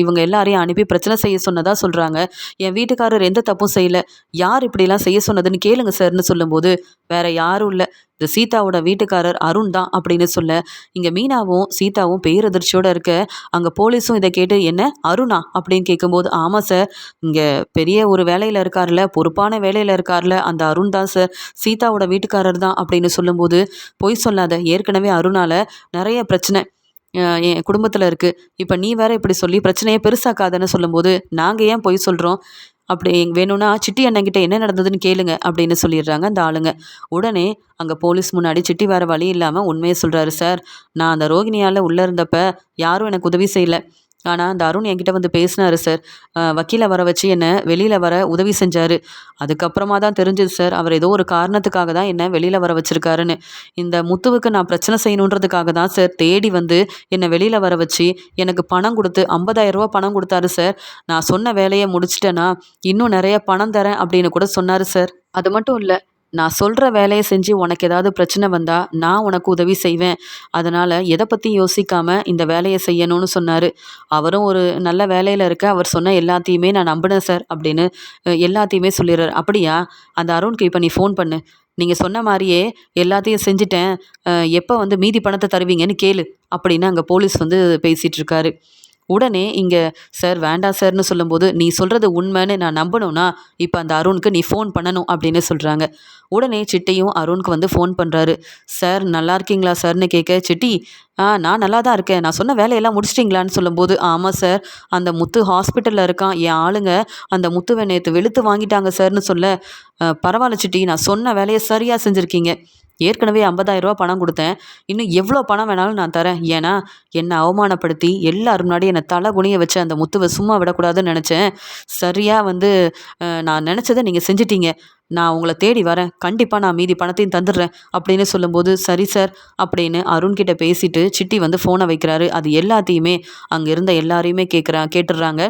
இவங்க எல்லாரையும் அனுப்பி பிரச்சனை செய்ய சொன்னதா சொல்கிறாங்க. என் வீட்டுக்காரர் எந்த தப்பும் செய்யலை, யார் இப்படிலாம் செய்ய சொன்னதுன்னு கேளுங்க சார்னு சொல்லும்போது, வேற யாரும் இல்லை, இந்த சீதாவோட வீட்டுக்காரர் அருண் தான் அப்படின்னு சொல்ல, இங்கே மீனாவும் சீதாவும் பேரதிர்ச்சியோட இருக்க, அங்கே போலீஸும் இதை கேட்டு, என்ன அருணா அப்படின்னு கேட்கும்போது, ஆமாம் சார், இங்கே பெரிய ஒரு வேலையில் இருக்கார்ல, பொறுப்பான வேலையில் இருக்கார்ல, அந்த அருண் தான் சார், சீதாவோட வீட்டுக்காரர் தான் அப்படின்னு சொல்லும்போது, பொய் சொல்லாத, ஏற்கனவே அருணால் நிறைய பிரச்சனை என் குடும்பத்தில் இருக்குது, இப்போ நீ வேற இப்படி சொல்லி பிரச்சனையை பெருசாக்காதன்னு சொல்லும்போது, நாங்கள் ஏன் பொய் சொல்கிறோம், அப்படி வேணும்னா சிட்டி அண்ணங்கிட்ட என்ன நடந்ததுன்னு கேளுங்க அப்படின்னு சொல்லிடுறாங்க அந்த ஆளுங்க. உடனே அங்கே போலீஸ் முன்னாடி சிட்டி வேறு வழி இல்லாமல் உண்மையை சொல்கிறாரு. சார், நான் அந்த ரோகிணியால் உள்ளே இருந்தப்ப யாரும் எனக்கு உதவி செய்யலை, ஆனால் அந்த அருண் என்கிட்ட வந்து பேசினாரு சார், வக்கீலை வர வச்சு என்னை வெளியில் வர உதவி செஞ்சார். அதுக்கப்புறமா தான் தெரிஞ்சது சார், அவர் ஏதோ ஒரு காரணத்துக்காக தான் என்னை வெளியில் வர வச்சுருக்காருன்னு. இந்த முத்துவுக்கு நான் பிரச்சனை செய்யணுன்றதுக்காக தான் சார் தேடி வந்து என்னை வெளியில் வர வச்சு எனக்கு பணம் கொடுத்து 50,000 ரூபா பணம் கொடுத்தாரு சார். நான் சொன்ன வேலையை முடிச்சிட்டேன்னா இன்னும் நிறைய பணம் தரேன் அப்படின்னு கூட சொன்னார் சார். அது மட்டும் இல்லை, நான் சொல்கிற வேலையை செஞ்சு உனக்கு ஏதாவது பிரச்சனை வந்தால் நான் உனக்கு உதவி செய்வேன், அதனால் எதை பற்றியும் யோசிக்காமல் இந்த வேலையை செய்யணும்னு சொன்னார். அவரும் ஒரு நல்ல வேலையில் இருக்க, அவர் சொன்ன எல்லாத்தையுமே நான் நம்பினேன் சார் அப்படின்னு எல்லாத்தையுமே சொல்லிடுறாரு. அப்படியா, அந்த அருண்க்கு இப்போ நீ ஃபோன் பண்ணு, நீங்கள் சொன்ன மாதிரியே எல்லாத்தையும் செஞ்சுட்டேன், எப்போ வந்து மீதி பணத்தை தருவீங்கன்னு கேளு அப்படின்னு அங்கே போலீஸ் வந்து பேசிகிட்டு இருக்காரு. உடனே இங்கே சார் வேண்டாம் சார்னு சொல்லும்போது, நீ சொல்கிறது உண்மைன்னு நான் நம்பணும்னா இப்போ அந்த அருணுக்கு நீ ஃபோன் பண்ணணும் அப்படின்னு சொல்கிறாங்க. உடனே சிட்டியும் அருணுக்கு வந்து ஃபோன் பண்ணுறாரு. சார் நல்லா இருக்கீங்களா சார்னு கேட்க, சிட்டி நான் நல்லா தான் இருக்கேன், நான் சொன்ன வேலையெல்லாம் முடிச்சிட்டிங்களான்னு சொல்லும்போது, ஆமாம் சார், அந்த முத்து ஹாஸ்பிட்டலில் இருக்கான், என் ஆளுங்க அந்த முத்துவை நேற்று வெளுத்து வாங்கிட்டாங்க சார்னு சொல்ல, பரவாயில்ல சிட்டி, நான் சொன்ன வேலையை சரியாக செஞ்சுருக்கீங்க, ஏற்கனவே 50,000 ரூபா பணம் கொடுத்தேன், இன்னும் எவ்வளோ பணம் வேணாலும் நான் தரேன், ஏன்னா என்னை அவமானப்படுத்தி எல்லாரும் முன்னாடி என்னை தலை குனிய வச்சு அந்த முத்துவை சும்மா விடக்கூடாதுன்னு நினச்சேன், சரியாக வந்து நான் நினச்சதை நீங்கள் செஞ்சிட்டீங்க, நான் உங்களை தேடி வரேன், கண்டிப்பாக நான் மீதி பணத்தையும் தந்துடுறேன் அப்படின்னு சொல்லும்போது, சரி சார் அப்படின்னு அருண்கிட்ட பேசிட்டு சிட்டி வந்து ஃபோனை வைக்கிறாரு. அது எல்லாத்தையுமே அங்கே இருந்த எல்லாரையுமே கேட்டுடுறாங்க.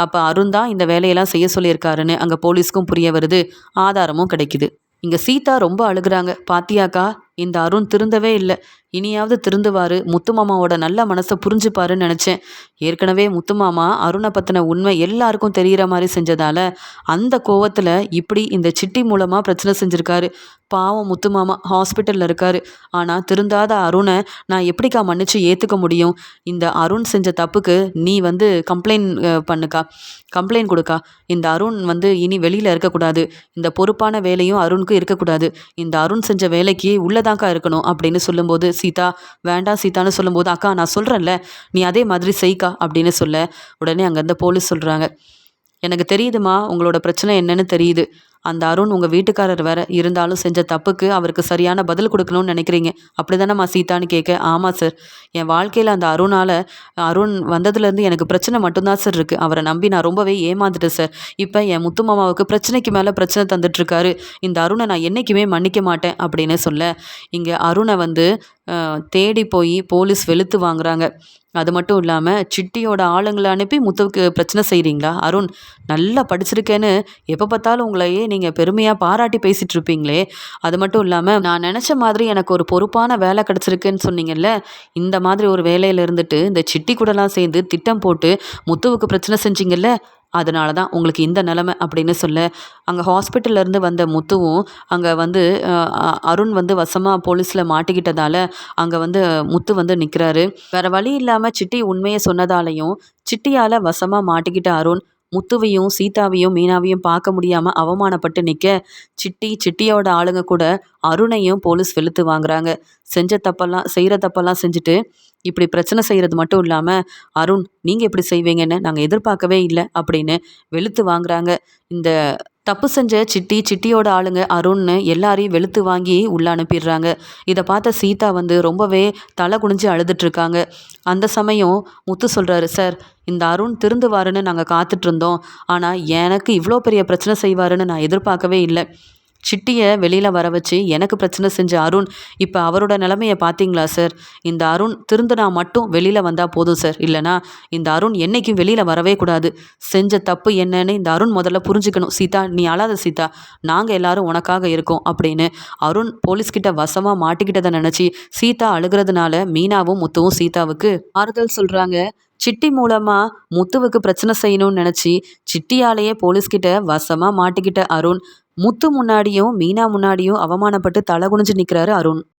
அப்போ அருண் தான் இந்த வேலையெல்லாம் செய்ய சொல்லியிருக்காருன்னு அங்கே போலீஸ்க்கும் புரிய வருது, ஆதாரமும் கிடைக்குது. இங்கே சீதா ரொம்ப அழுகுறாங்க. பாத்தியாக்கா, இந்த அருண் திருந்தவே இல்லை, இனியாவது திருந்துவார், முத்துமாமாவோட நல்ல மனசை புரிஞ்சுப்பாருன்னு நினச்சேன். ஏற்கனவே முத்துமாமா அருணை பற்றின உண்மை எல்லாருக்கும் தெரிகிற மாதிரி செஞ்சதால் அந்த கோவத்தில் இப்படி இந்த சிட்டி மூலமாக பிரச்சனை செஞ்சுருக்காரு. பாவம் முத்துமாமா ஹாஸ்பிட்டலில் இருக்காரு. ஆனால் திருந்தாத அருணை நான் எப்படிக்கா மன்னிச்சு ஏற்றுக்க முடியும்? இந்த அருண் செஞ்ச தப்புக்கு நீ வந்து கம்ப்ளைண்ட் கொடுக்கா. இந்த அருண் வந்து இனி வெளியில் இருக்கக்கூடாது, இந்த பொறுப்பான வேலையும் அருணுக்கு இருக்கக்கூடாது, இந்த அருண் செஞ்ச வேலைக்கு உள்ளதாக்கா இருக்கணும் அப்படின்னு சொல்லும்போது, சீதா வேண்டாம் சீதான்னு சொல்லும்போது, அக்கா நான் சொல்கிறேன்ல, நீ அதே மாதிரி செய்க்கா அப்படின்னு சொல்ல, உடனே அங்கேருந்து போலீஸ் சொல்கிறாங்க, எனக்கு தெரியுதுமா உங்களோட பிரச்சனை என்னன்னு தெரியுது, அந்த அருண் உங்கள் வீட்டுக்காரர் வேற, இருந்தாலும் செஞ்ச தப்புக்கு அவருக்கு சரியான பதில் கொடுக்கணும்னு நினைக்கிறீங்க, அப்படி தானேம்மா சீதான்னு கேட்க, ஆமாம் சார், என் வாழ்க்கையில் அந்த அருண் வந்ததுலேருந்து எனக்கு பிரச்சனை மட்டும்தான் சார் இருக்குது, அவரை நம்பி நான் ரொம்பவே ஏமாந்துட்டேன் சார், இப்போ என் முத்து மாமாவுக்கு பிரச்சனைக்கு மேலே பிரச்சனை தந்துட்டுருக்காரு, இந்த அருணை நான் என்றைக்குமே மன்னிக்க மாட்டேன் அப்படின்னு சொல்ல, இங்கே அருணை வந்து தேடி போய் போலீஸ் வெளுத்து வாங்குறாங்க. அது மட்டும் இல்லாமல் சிட்டியோட ஆளுங்களை அனுப்பி முத்துவுக்கு பிரச்சனை செய்கிறீங்களா அருண், நல்லா படிச்சிருக்கேன்னு எப்போ பார்த்தாலும் உங்களையே நீங்கள் பெருமையாக பாராட்டி பேசிகிட்டு இருப்பீங்களே, அது மட்டும் இல்லாமல் நான் நினச்ச மாதிரி எனக்கு ஒரு பொறுப்பான வேலை கிடச்சிருக்குன்னு சொன்னீங்கல்ல, இந்த மாதிரி ஒரு வேலையில் இருந்துட்டு இந்த சிட்டி கூடலாம் சேர்ந்து திட்டம் போட்டு முத்துவுக்கு பிரச்சனை செஞ்சீங்கல்ல, அதனால தான் உங்களுக்கு இந்த நிலமை அப்படின்னு சொல்ல, அங்கே ஹாஸ்பிட்டல்லேருந்து வந்த முத்துவும் அங்கே வந்து அருண் வந்து வசமாக போலீஸில் மாட்டிக்கிட்டதால் அங்கே வந்து முத்து வந்து நிற்கிறாரு. வேறு வழி இல்லாமல் சிட்டி உண்மையை சொன்னதாலையும் சிட்டியால் வசமாக மாட்டிக்கிட்ட அருண் முத்துவையும் சீதாவையும் மீனாவையும் பார்க்க முடியாமல் அவமானப்பட்டு நிற்க, சிட்டியோட ஆளுங்க கூட அருணையும் போலீஸ் வெளுத்து வாங்குறாங்க. செய்கிற தப்பெல்லாம் செஞ்சுட்டு இப்படி பிரச்சனை செய்கிறது மட்டும் இல்லாமல், அருண் நீங்கள் இப்படி செய்வீங்கன்னு நாங்கள் எதிர்பார்க்கவே இல்லை அப்படின்னு வெளுத்து வாங்குறாங்க. இந்த தப்பு செஞ்ச சிட்டியோட ஆளுங்க அருண்னு எல்லாரையும் வெளுத்து வாங்கி உள்ளே அனுப்பிடுறாங்க. இதை பார்த்த சீதா வந்து ரொம்பவே தலை குனிஞ்சு அழுதுட்ருக்காங்க. அந்த சமயம் முத்து சொல்கிறாரு, சார் இந்த அருண் திருந்துவாருன்னு நாங்கள் காத்துட்ருந்தோம், ஆனால் எனக்கு இவ்வளோ பெரிய பிரச்சனை செய்வாருன்னு நான் எதிர்பார்க்கவே இல்லை, சிட்டியை வெளியில் வர வச்சு எனக்கு பிரச்சனை செஞ்ச அருண் இப்போ அவரோட நிலைமையை பார்த்தீங்களா சார்? இந்த அருண் திருந்தினா மட்டும் வெளியில் வந்தால் போதும் சார். இல்லைனா இந்த அருண் என்னைக்கும் வெளியில் வரவே கூடாது. செஞ்ச தப்பு என்னன்னு இந்த அருண் முதல்ல புரிஞ்சுக்கணும். சீதா, நீ அழாத சீதா, நாங்கள் எல்லாரும் உனக்காக இருக்கோம் அப்படின்னு அருண் போலீஸ்கிட்ட வசமாக மாட்டிக்கிட்டதை நினச்சி சீதா அழுகிறதுனால மீனாவும் முத்துவும் சீதாவுக்கு ஆறுதல் சொல்கிறாங்க. சிட்டி மூலமா முத்துவுக்கு பிரச்சனை செய்யணும்னு நினச்சி சிட்டியாலேயே போலீஸ்கிட்ட வசமா மாட்டிக்கிட்ட அருண் முத்து முன்னாடியும் மீனா முன்னாடியும் அவமானப்பட்டு தலை குனிஞ்சு நிற்கிறாரு அருண்.